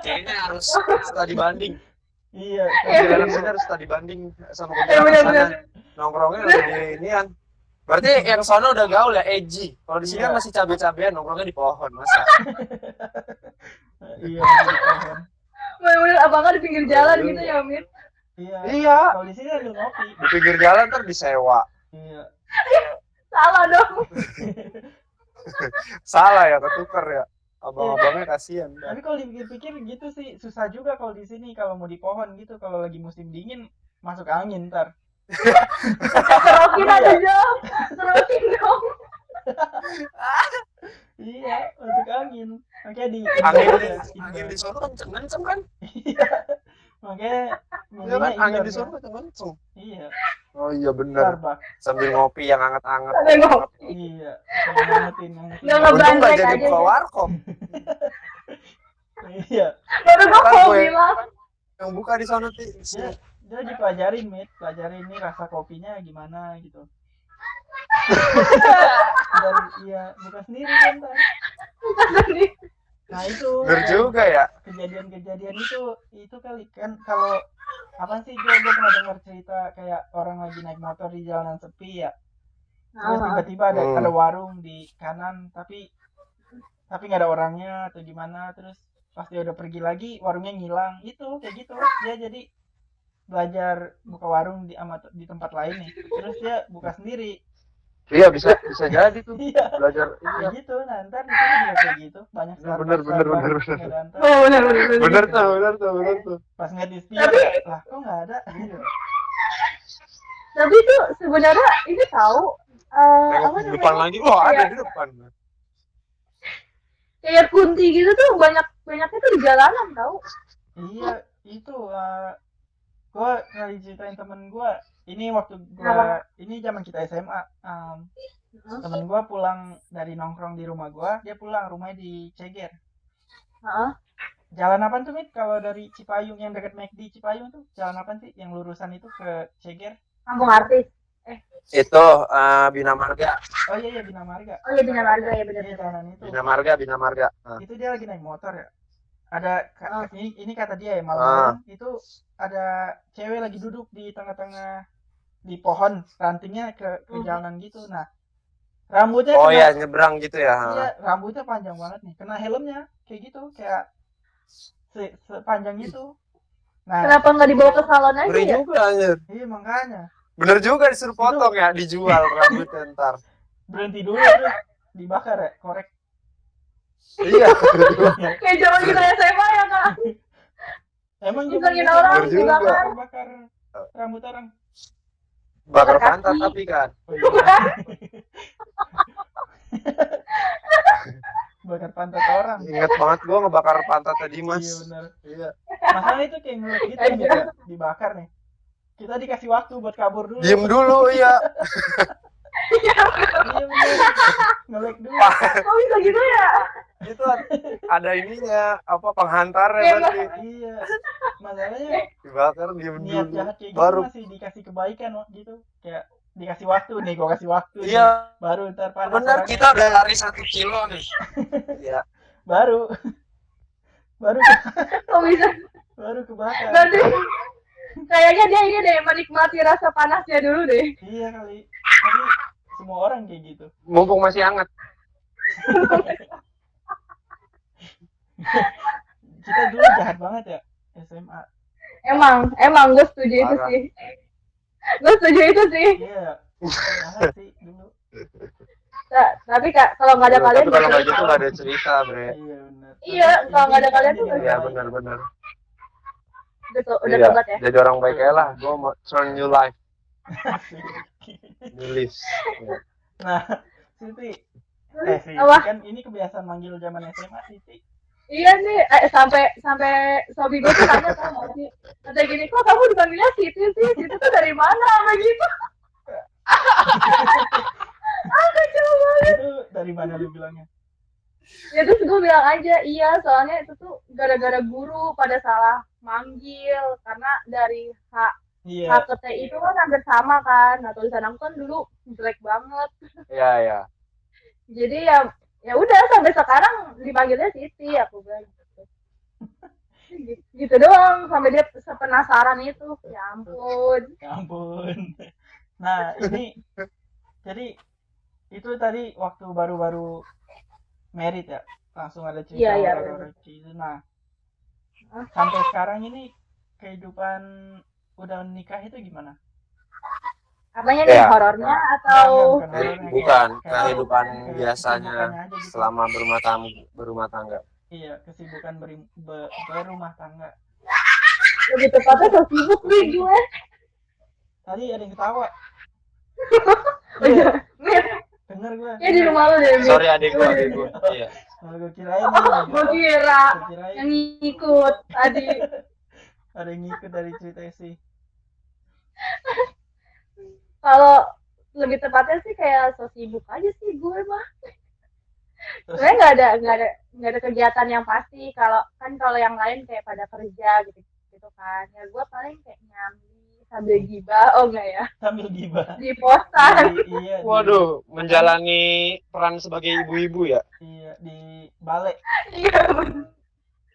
Kayaknya harus studi banding. Iya, Kuntilanak sini harus studi banding sama Iya, kuntilanak sana. benar-benar. Nongkrongnya di inian. Berarti yang sana udah gaul ya, edgy. Kalau di sini Iya. kan masih cabe-cabean, nongkrongnya di pohon, masa. Iya, masih di pohon. Bener-bener apa nggak di pinggir jalan gitu ya, Min? Iya. Iya. Kalau di sini ambil ngopi. Di pinggir jalan ntar disewa. Iya. Salah dong. Salah ya, ketukar ya. Abang-abangnya kasihan. Tapi kalau dipikir-pikir gitu sih susah juga kalau di sini, kalau mau di pohon gitu, kalau lagi musim dingin masuk angin ntar. Terokin aja dong. Terokin dong. Iya, masuk angin. Makanya Angin di sana kenceng kan? Iya. Makanya Iya kan, angin di sana kenceng. Iya. Oh iya benar. Starbucks. Sambil ngopi yang hangat-hangat. Ada ngopi. Iya. Ngangetin. Nggak Untung ngebandrek nggak jadi aja. buka warkop. Iya. Baru gue Kan mau gue bilang. yang buka di sana tuh. Dia dipelajarin, pelajarin nih rasa kopinya gimana gitu. Dan iya, bukan sendiri kan. Nah itu Bener juga ya. kejadian-kejadian itu kali kan, kalau apa sih, gue pernah dengar cerita kayak orang lagi naik motor di jalanan sepi ya, terus tiba-tiba ada warung di kanan tapi nggak ada orangnya atau gimana, terus pas dia udah pergi lagi warungnya ngilang, itu kayak gitu. Dia jadi belajar buka warung di tempat lain nih, terus dia buka sendiri. Iya bisa jadi tuh. Iya, Belajar kayak gitu. Nah ntar di sini juga kayak gitu, banyak Bener. Bener. Bener tuh. Pas nggak di spion, lah kok nggak ada. Tapi tuh sebenarnya ini tahu Tengok di depan lagi, wah ada di depan. Kayak kunti gitu tuh banyaknya tuh di jalanan tahu. Iya, itu gue pernah diceritain temen gue. Ini waktu ini zaman kita SMA. Temen gue pulang dari nongkrong di rumah gue, dia pulang rumahnya di Ceger. Jalan apa tuh, Mit? Kalau dari Cipayung yang dekat McD Cipayung tuh, jalan apa sih yang lurusan itu ke Ceger? Kampung Artis. Itu Bina Marga. Oh iya Bina Marga. Oh iya Bina Marga ya benar. Iya, jalanan itu. Bina Marga. Itu dia lagi naik motor ya. Ada ini kata dia ya, malam itu ada cewek lagi duduk di tengah-tengah di pohon, rantingnya ke jalanan gitu. Nah, rambutnya ya nyebrang gitu ya. Iya, rambutnya panjang banget nih. Kena helmnya kayak gitu, kayak sepanjang itu. Nah, kenapa nggak dibawa ke salon aja ya? juga anjir. Iya, makanya. Bener juga disuruh potong ya, dijual rambutnya ntar. Berhenti dulu terus dibakar ya, korek. Iya. Kayak zaman kita SMA ya kak. Emang Isengin orang bakar rambut orang. Bakar pantat tapi kan. Oh, iya. Bakar pantat orang. Ingat banget gua ngebakar pantatnya Dimas. Iya benar. Iya. Masalah itu kayak ngeliat gitu nih, dibakar nih. Kita dikasih waktu buat kabur dulu. Diem dulu iya. Iya benar. Ngelek dulu. Kok bisa gitu ya? Itu ada ininya, apa penghantarnya berarti. Iya. Masalahnya Dibakar diem niat dulu. jahat kayak gitu Baru masih dikasih kebaikan gitu. Kayak dikasih waktu nih, gua kasih waktu. iya. Nih. Baru ntar panas. Bener, orangnya. kita udah lari 1 kilo nih. Iya. Baru. Kok bisa? Baru kebakar. Berarti kayaknya dia ini deh menikmati rasa panasnya dulu deh. Iya kali. Tapi semua orang kayak gitu. Mumpung masih hangat. Kita dulu jahat banget ya SMA. Emang gue setuju itu Parah. sih. Gue setuju itu sih. Iya. Jahat sih dulu. Tapi kalau nggak ada kalian Tapi kalau nggak gitu gitu nggak ada cerita, Bre. Iya benar. Iya, kalau nggak ada kalian tuh nggak Iya ada. benar-benar. Udah Iya, tobat ya. jadi orang baik aja lah. Gue mau turn new life, new leaves. Iya. Nah, Siti. Siti Apa? kan ini kebiasaan manggil zaman SMA Siti. Iya nih, sampai sobi gue tuh tanya sama sih. Kata gini, kok kamu dipanggilnya Siti sih? Siti tuh dari mana? Apa gitu? Kacau banget. Itu dari mana lu bilangnya? Ya terus gue bilang aja, iya soalnya itu tuh gara-gara guru pada salah manggil. Karena dari H Iya. ke T itu kan hampir sama kan. Nah tulisan aku kan dulu jelek banget. Iya, iya. Jadi ya udah sampai sekarang dipanggilnya Siti, aku bilang gitu. Gitu doang sampai dia penasaran itu. Ya ampun. Ya ampun. Nah, ini jadi itu tadi waktu baru-baru married ya, langsung ada cerita Iya, horor gitu. Nah, sampai sekarang ini kehidupan udah nikah itu gimana? Apanya nih, Iya. horornya atau Bukan horornya, Bukan kayak kehidupan kayak biasanya kesibukannya aja gitu. selama berumah tangga. Iya, kesibukan berumah tangga. lebih tepatnya so sibuk nih gue. Tadi ada yang ketawa. Oh iya, Mir, Denger gue. ya di rumah lu deh, Mir. Sorry adik gue. Iya. Gue kirain Gue kira Gua kirain yang ngikut tadi. ada yang ngikut dari cerita sih. Kalau lebih tepatnya sih kayak so sibuk aja sih gue mah. Sebenarnya nggak ada kegiatan yang pasti. Kalau yang lain kayak pada kerja gitu kan. Ya gue paling kayak nyambi sambil gibah, oh enggak ya? Sambil gibah. Di posan. Iya. Waduh, menjalani peran sebagai ibu-ibu ya? Iya, di balai Iya,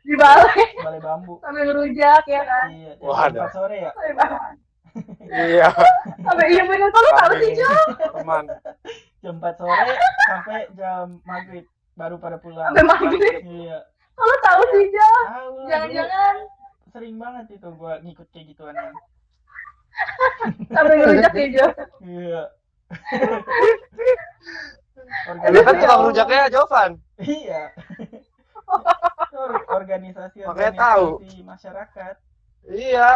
di balai bambu. sambil ngerujak ya kan. Iya, jam Waduh. 4 sore ya. Iya. Sampai iya bener, kok lu tahu sih, Jo? Teman. Jam 4 sore sampai jam maghrib baru pada pulang. Sampai maghrib. Iya. Kok lu tahu sih, Jo? Tahu lah, dulu Jangan-jangan sering banget itu gua ngikut kayak gituan kan. sampai ngerujak ya, Jo. Iya. Lu kan tukang rujaknya Jovan. Iya. Organisasi Makanya tahu. masyarakat. Iya.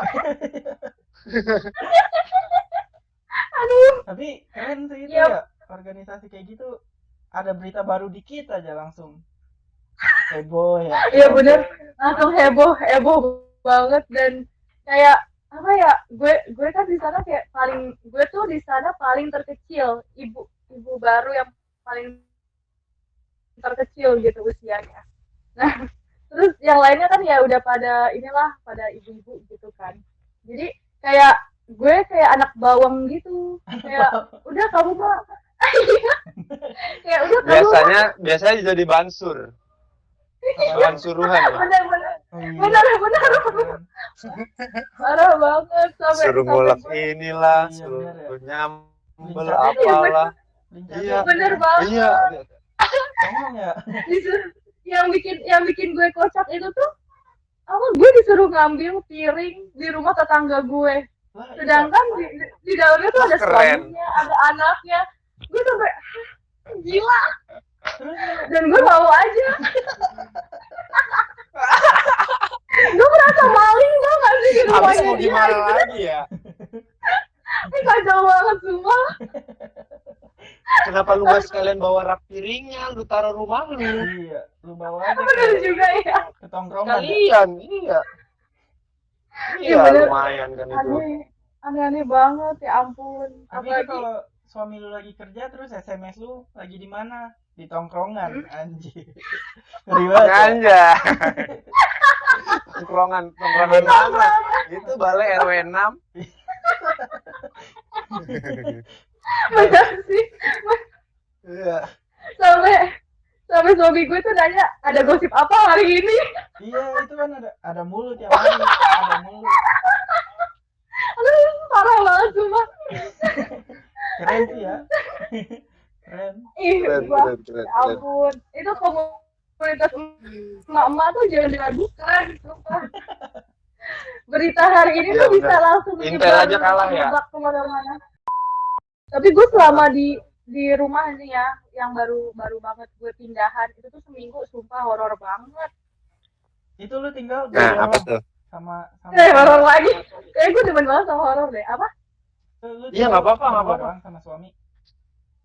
Aduh. Tapi keren sih itu Yap. ya. Organisasi kayak gitu ada berita baru dikit aja langsung heboh ya. Iya bener, langsung heboh banget. Dan kayak apa ya, gue kan di sana kayak gue tuh di sana paling terkecil, ibu baru yang paling terkecil gitu usianya. Nah terus yang lainnya kan ya udah pada ibu-ibu gitu kan. Jadi kayak gue kayak anak bawang gitu, kayak udah kamu mah kayak udah kamu Biasanya jadi bansur. Bahan suruhan ya. bener parah banget sampai Suruh ngulek sampai inilah, Iya, suruh bener ya. nyambel Lincah apalah. Lincah Iya. bener banget. Iya. Ngomong ya. yang bikin gue kocak itu tuh gue disuruh ngambil piring di rumah tetangga gue, Lah, iya. sedangkan di dalamnya tuh ada Keren. suaminya, ada anaknya. Gue sampai gila, Terus dan gue mau aja. Gue merasa maling tau gak sih di Habis rumahnya mau dia. gimana lagi ya? Ini kacau banget semua. Kenapa lu gak sekalian bawa rak piringnya, lu taruh rumah lu? iya, lu bawa aja Bener juga ya. ke tongkrongan. Ya? Kalian, iya. Iya, Iya, bener. lumayan kan itu. Aneh banget, ya ampun. Tapi itu kalau suami lu lagi kerja terus SMS lu lagi di mana? Di tongkrongan, anjir. Ngeri banget. Ya? Ganja. Tongkrongan mana? Itu balai RW 6. Bener sih. Iya. Sampai suami gue tuh nanya, ada gosip apa hari ini? Iya, itu kan ada mulut tiap hari, ada mulut. Aduh, parah banget sumpah. Keren sih ya. Keren. Ih, Keren, Bang. keren, keren, Ya ampun. Itu komunitas emak-emak tuh jangan diragukan, sumpah. Berita hari ini Iya, tuh bisa bener. langsung Intel aja kalah ya. menyebar kemana-mana. Tapi gue selama di rumah nih ya, yang baru banget gue pindahan, itu tuh seminggu sumpah horor banget. Itu lu tinggal Nah, apa tuh? sama Horor lagi. Kayak gue demen banget sama horor deh. Apa? lu Iya, nggak apa-apa, nggak apa-apa. doang sama suami.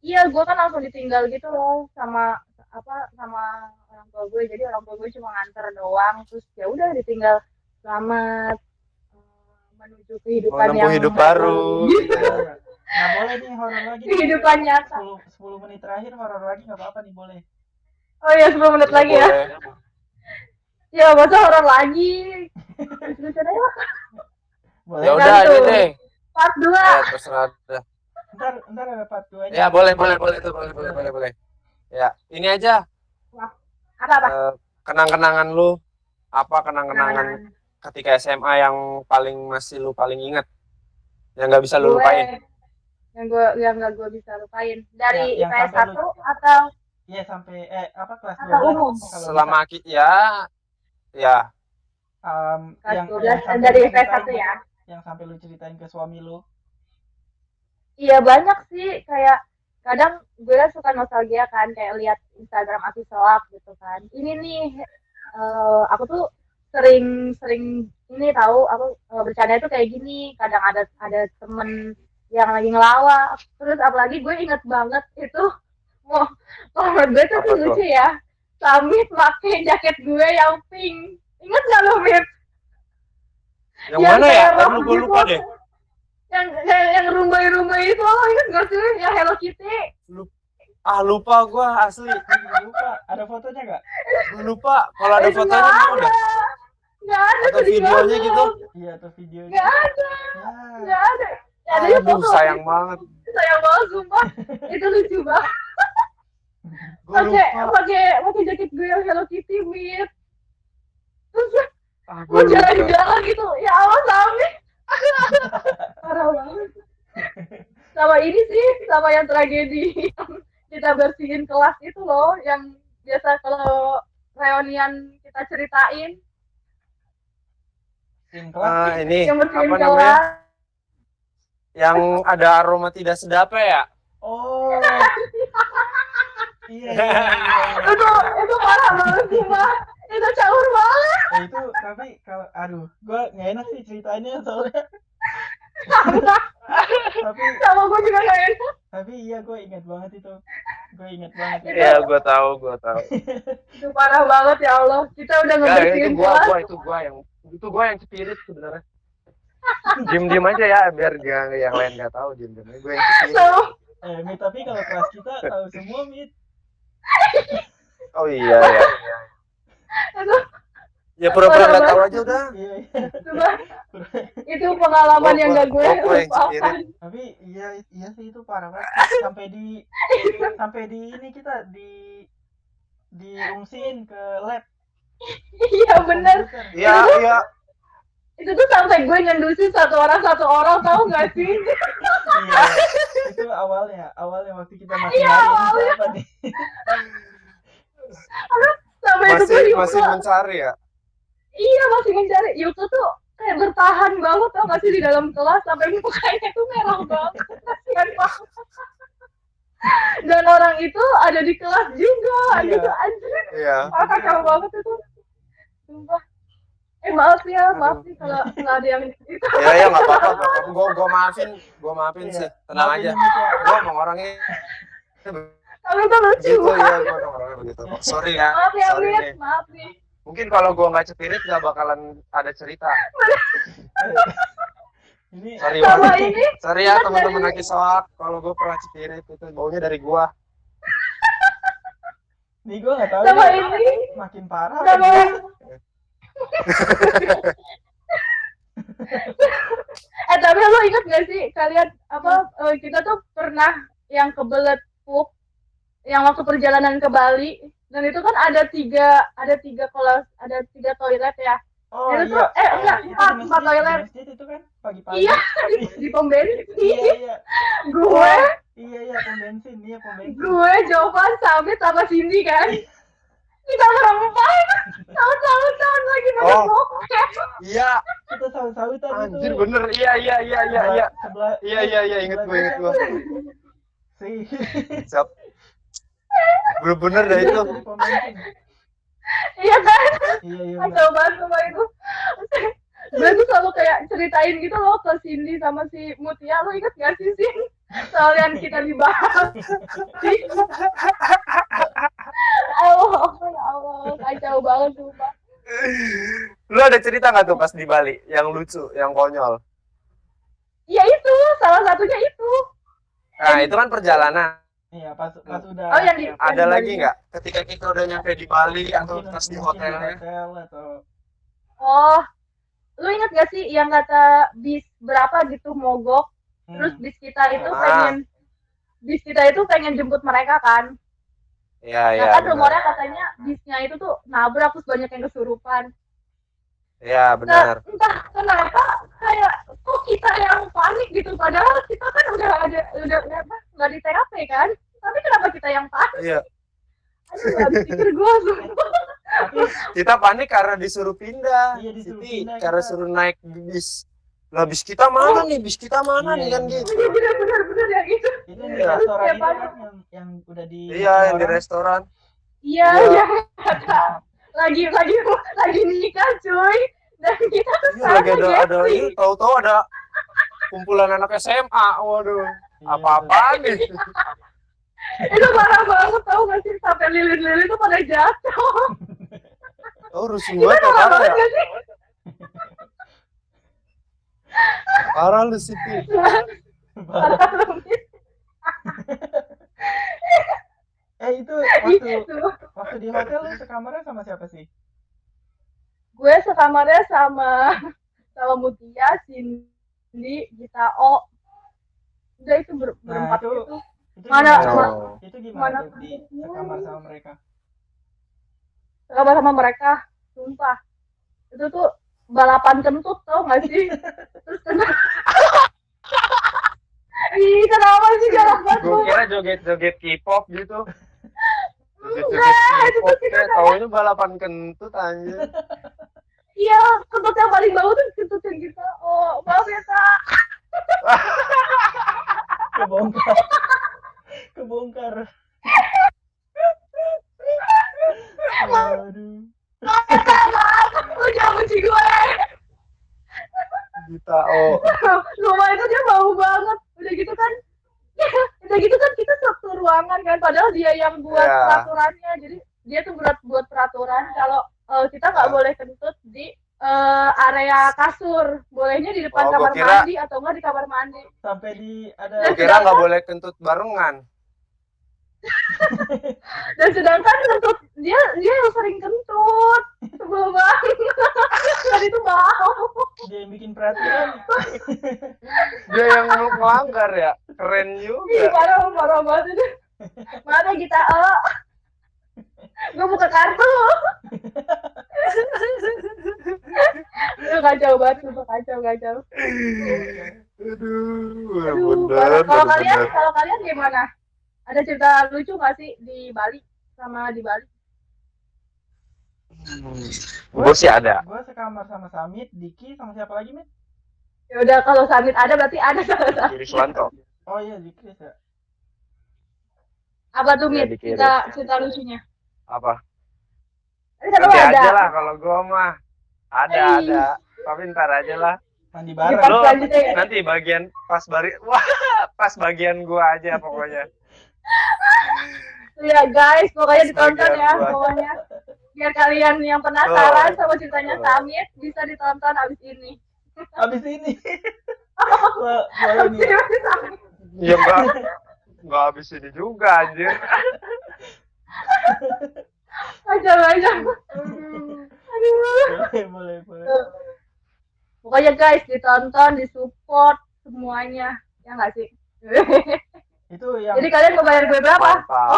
Iya, gue kan langsung ditinggal gitu loh sama orang tua gue. Jadi orang tua gue cuma nganter doang, terus ya udah ditinggal selamat menuju kehidupan Menempuh yang hidup baru. Gitu ya. Nggak boleh nih horor lagi. Kehidupan nyata. 10 menit terakhir horor lagi nggak apa-apa nih, boleh. Oh iya, 10 menit lagi ya. Boleh. Ya, masa horor lagi. Lucu-lucu deh lah. Boleh. Ya udah Gantung. aja deh. Part 2. Ya, terserah. Dah. Ntar ada part 2 Ya, boleh tuh, boleh. Ya, ini aja. Apa? Kenang-kenangan lu. Apa kenang-kenangan ketika SMA yang masih lu paling ingat? Yang nggak bisa lu lupain? Yang nggak gue bisa lupain. Dari Yang IPS sampai 1 atau Iya, sampai kelas 12 atau umum? kalau Selama ya. Kelas yang 12 sampai dari lu IPS 1 ceritain, ya. yang sampai lu ceritain ke suami lu. Iya, banyak sih. Kayak kadang gue kan suka nostalgia kan, kayak lihat Instagram Aki Soak gitu kan. Ini nih aku tuh sering ini tahu aku bercanda itu kayak gini. Kadang ada temen yang lagi ngelawak. Terus apalagi gue inget banget itu, kalau gue tuh lucu ya. Samit pakai jaket gue yang pink. Ingat nggak lo, Mit? Yang mana ya? Aduh, gue gitu. lupa deh. Yang rumbai-rumbai itu, lo ingat nggak sih? Yang Hello Kitty. Lupa gue asli. Lupa. Ada fotonya nggak? Gue lupa. Kalau ada fotonya mau deh. Nggak ada. Atau videonya gitu. Iya, atau videonya. Nggak ada. Ya. Nggak ada. Adanya Aduh, foto. sayang banget. Sayang banget, sumpah. Itu lucu banget. Gue lupa. Pakai jaket gue yang Hello Kitty, Mit. Terus Gue gue jalan-jalan gitu. Ya Allah, Samit. Parah banget. Sama ini sih, sama yang tragedi kita bersihin kelas itu loh, yang biasa kalau reunian kita ceritain. Ini Yang bersihin apa kelas. namanya? Yang ada aroma tidak sedap ya? Oh. Iya. Itu parah banget sih, Pak. Itu caur banget. Itu tapi kalau gue nggak enak sih ceritainnya soalnya. tapi Sama gue juga gak enak. Tapi iya, gue ingat banget itu. Iya, gue tahu. Itu parah banget, ya Allah. Kita udah ngebersihin kelas. Itu gua yang spirit sebenarnya. Diem aja ya, biar yang lain nggak tahu. Diem aja. Gue yang spirit. Mit, tapi kalau kelas kita tahu semua, Mit. Oh iya. Aduh, Ya pura-pura nggak tahu aja udah. Iya. itu pengalaman yang gak gue lupakan. Tapi iya sih, itu parah banget. Sampai di ini kita diungsiin ke lab. Iya, bener. Iya. Itu tuh sampai gue ngendusin satu orang tahu nggak sih? Iya, itu awalnya waktu kita masih nyari siapa nih. Sampai itu tuh masih mencari ya. Iya, masih mencari. Yuko tuh kayak bertahan banget, tau gak sih, di dalam kelas sampai mukanya tuh merah banget. Kasian banget. Dan orang itu ada di kelas juga, gitu, anjir. Iya. Kacau banget itu. Sumpah. Maaf sih kalau nggak ada yang itu. Ya nggak apa-apa. Gue maafin sih. Tenang aja. Gue emang orangnya. Tapi itu lucu. Gitu ya, gue emang orangnya begitu. Sorry ya. Maaf ya, Sorry Mit. nih. Maaf nih. Mungkin kalau gue nggak cepirit nggak bakalan ada cerita. Ini Sorry ya teman-teman Aki Soak. Kalau gue pernah cepirit itu baunya dari gue. Nih gue nggak tahu. Sama ini. Makin parah. Tapi lo ingat gak sih kalian kita tuh pernah yang kebelet pup yang waktu perjalanan ke Bali, Dan itu kan ada tiga kelas, ada 3 toilet ya. Oh Itu iya. tuh enggak, Itu di empat masjid, toilet. di masjid itu kan pagi-pagi. Iya, di pom bensin. Iya, iya. Gue, Iya, pom bensin. Jovan, Samit sama Cindy kan. Kita berempat, tahun lagi Oh. bokep. Iya, Kita sahut-sahutan itu. anjir bener. Iya. Sebelah. Iya, inget gue. Sih. Siap. Bener dah itu. Di pom bensin. Iya kan? Iya. Kacau banget sama itu. Gue tuh selalu kayak ceritain gitu loh ke Cindy sama si Mutia. Lo inget gak sih, Sin? Soal yang kita dibahas. Allah, ya Allah, kacau banget sumpah. Lu ada cerita nggak tuh pas di Bali yang lucu, yang konyol? Ya itu, salah satunya itu. Nah, itu kan perjalanan. Iya, pas udah. Oh, yang di Ada yang lagi Bali. nggak? Ketika kita udah nyampe di Bali atau Mungkin- pas di mungkin hotelnya? hotel atau Oh, lu inget gak sih yang kata bis berapa gitu mogok, terus bis kita itu pengen jemput mereka kan? Iya, Nah kan benar. rumornya katanya bisnya itu tuh nabrak terus banyak yang kesurupan. Iya, benar. Entah kenapa kayak kok kita yang panik gitu, padahal kita kan udah nggak di TKP kan? Tapi kenapa kita yang panik? Iya. Aduh, gak habis pikir gue sumpah. tapi Kita panik karena disuruh pindah. Iya, disuruh Siti, pindah, karena kita. suruh naik bis. Lah bis kita mana nih? Bis kita mana Iya, nih kan iya. gitu. Iya bener yang itu. itu yang di Iya. restoran Iya, itu Pak. kan yang udah di Iya, yang di orang. restoran. Iya, Iya. lagi nikah cuy. Dan kita tuh Iya, lagi ada gathering. ini tahu-tahu ada kumpulan anak SMA. Waduh, Iya, apa-apaan nih? Itu parah banget, tau gak sih, sampai lilin-lilin tuh pada jatuh. Oh, rusuh Itu banget ya, parah parah banget ya. gak sih? Parah lu Siti. Parah banget. Itu waktu Itu. waktu di hotel lu sekamarnya sama siapa sih? Gue sekamarnya sama Mutia, Cindy, Gita O. Udah itu berempat itu- itu. Itu Mana- gimana? Oh. Itu gimana Mana- tuh di sekamar sama mereka? Sama mereka, sumpah. Itu tuh balapan kentut, tau gak sih? Terus kenapa? Ih, kenapa sih galak banget Gue lu? kira joget-joget K-pop gitu. Joget-joget Enggak, itu K-pop tuh kita kayak taunya balapan kentut anjir. Iya, kentut yang paling bau tuh kentut yang kita. Oh, maaf ya, Kak. Kebongkar. Aduh. Maaf, lu jangan benci gue. Kita oh. Rumah itu dia bau banget. Udah gitu kan kita satu ruangan kan, padahal dia yang buat Iya. peraturannya. Jadi dia tuh buat peraturan kalau kita nggak boleh kentut di area kasur. Bolehnya di depan Oh, kamar gua kira- mandi atau enggak di kamar mandi. Sampai di ada Gue kira nggak boleh kentut barengan. Dan sedangkan kentut dia yang sering kentut. Sebel banget. Dan itu bau. dia yang bikin peraturan. Dia yang melanggar ya. Keren Ih, juga. parah banget itu. Mana kita gue buka kartu. Itu kacau banget, sumpah kacau. Aduh, Aduh, bener. kalau kalian gimana? Ada cerita lucu nggak sih di Bali sama di Bali? Gue sih ada. Gue sekamar sama Samit, Diki, sama siapa lagi, Mit? Ya udah, kalau Samit ada berarti ada salah satu. Yuriswanto. Oh iya, Diki ya. Apa tuh, Ya, Mit? dikirim. Cerita lucunya. Apa? Ada satu Nanti ada. aja lah kalau gue mah. Ada. Tapi ntar aja lah. Mandi Di bareng. pas Lo selanjutnya ya. nanti bagian pas bagian gue aja pokoknya. Ya guys, pokoknya ditonton Bagian ya, gua. pokoknya. Biar kalian yang penasaran sama ceritanya Samit bisa ditonton abis ini. Habis ini. Wah, boleh nih. Ya enggak habis ini juga anjir. Aja. Aduh. Boleh. Pokoknya guys, ditonton, disupport semuanya. Ya nggak sih? Itu yang Jadi kalian mau bayar gue berapa? Mantap.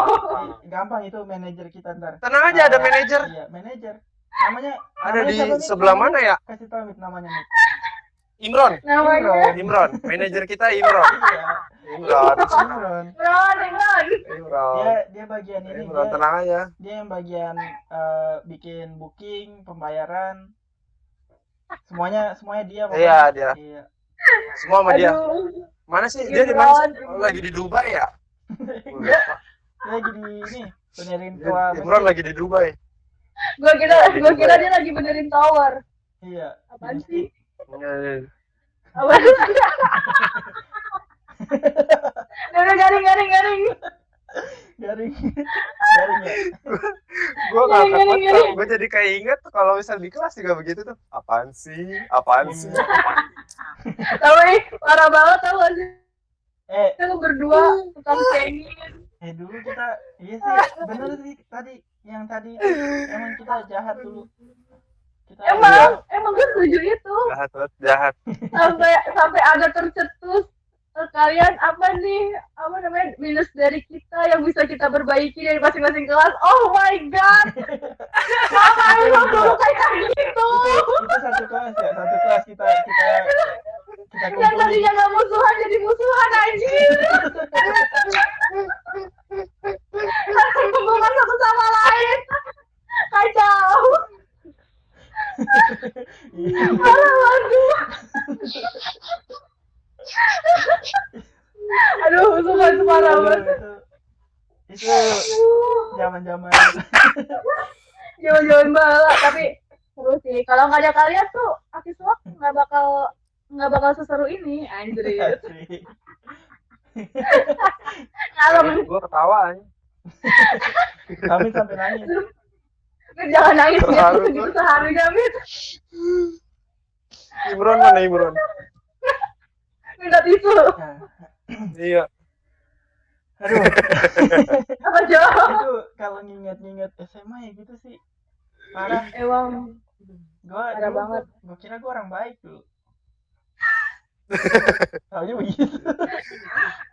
gampang itu manajer kita ntar. Tenang aja, ada manajer. Iya, manajer. Namanya Ada di siapa, Mit? sebelah Namanya? mana ya? Kasih tahu Mit namanya Mit. Imron. Namanya Imron. Manajer kita Imron. Iya, Imron. Imron. Imron. Imron. Dia bagian ini, Imron, tenang aja. dia yang bagian bikin booking, pembayaran. Semuanya dia pokoknya. Iya, dia. Iya. Semua sama dia. Aduh. Mana sih? Dia di mana sih? Imron. Oh, lagi di Dubai ya? Dia lagi di ini benerin tua Imron masjid. lagi di Dubai. Gue kira dia lagi benerin tower. Iya. Apaan di sih? Apaan? Udah garing. garing ya. Gue gak Garing. ketemu. Gue jadi kayak inget kalau misal di kelas juga begitu tuh. Apaan sih? Tapi parah banget tau gak sih? Eh, Lu berdua tukang cengin. dulu kita iya sih bener sih tadi emang kita jahat dulu. Kita Emang gue setuju itu. Jahat. Sampai agak tercetus. Kalian apa namanya minus dari kita yang bisa kita perbaiki dari masing-masing kelas. Oh my god. Ngapain lo dulu kayak gitu? itu satu kelas kita Yang kumpulin. tadinya gak musuhan jadi musuhan anjir. Hubungan satu sama lain. Kacau. Iya. Aduh, musuhan parah banget. Itu zaman-zaman Jaman-jaman bala, tapi seru sih. Kalau nggak ada kalian tuh Akiswak nggak bakal seseru ini, anjir. asli. Kalau Gue ketawa aja. Kami sampai nangis. jangan nangis ya, Terharu, gitu seharusnya Mit. Imron mana Imron? Minta tisu. Nah, Iya. aduh, Apa jawab? itu kalau nginget SMA ya gitu sih. Parah. Emang Gua parah banget. Gua kira gua orang baik dulu. Taunya begitu.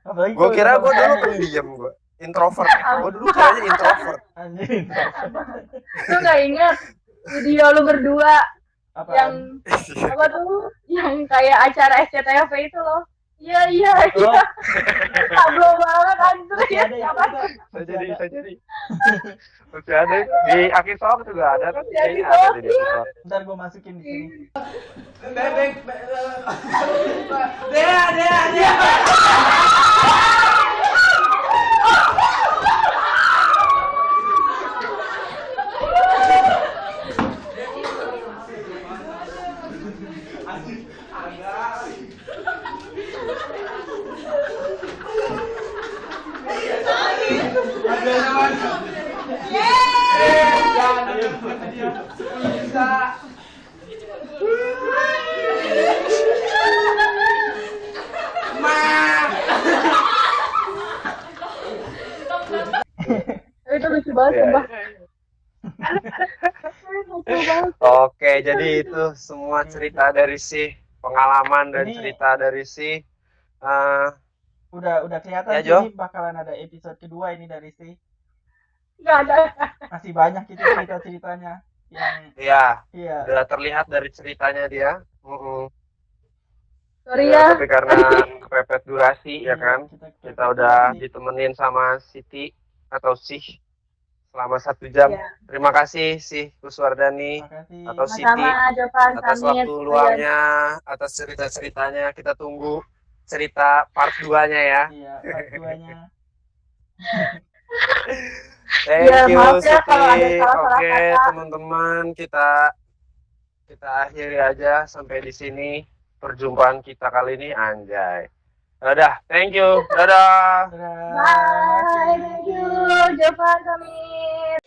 Apalagi Gue kira gue dulu sama pendiam gue. Introvert. Gue dulu kiranya introvert. anjing. Lu nggak ingat video lu berdua Apa? yang apa tuh? Yang kayak acara SCTV itu loh. Iya. Oh, Tablo banget anjir. masih ada itu. Siapa? Bisa jadi. Masih ada itu. Di Akisok juga ada kan? Di Kayaknya Akisok, ada di Akisok. Ntar gua masukin di sini. Itu lucu banget Iya, sumpah. iya. Lucu banget. Oke, jadi itu semua cerita dari si pengalaman dan Ini- cerita dari si Udah kelihatan Ya, sih Jo. ini bakalan ada episode kedua ini dari si. Nggak ada. Masih banyak gitu cerita-ceritanya yang ya iya. udah terlihat dari ceritanya dia. Sorry Ya, ya. tapi karena kepepet durasi ya kan, kita udah ditemenin sama Siti atau Sih selama 1 jam. Ya. Terima kasih Sih Kuswardani Makasih. atau Siti Sama-sama Jovan atas Samit. waktu luangnya, atas cerita-ceritanya. Kita tunggu cerita part 2-nya ya. Iya, part 2-nya. Thank Ya, you maaf ya Siti. kalau ada salah-salah Oke, kata. teman-teman, kita akhiri aja sampai di sini perjumpaan kita kali ini, anjay. Dadah, thank you. Dadah. Dadah. Bye. Thank you Jovan Samit.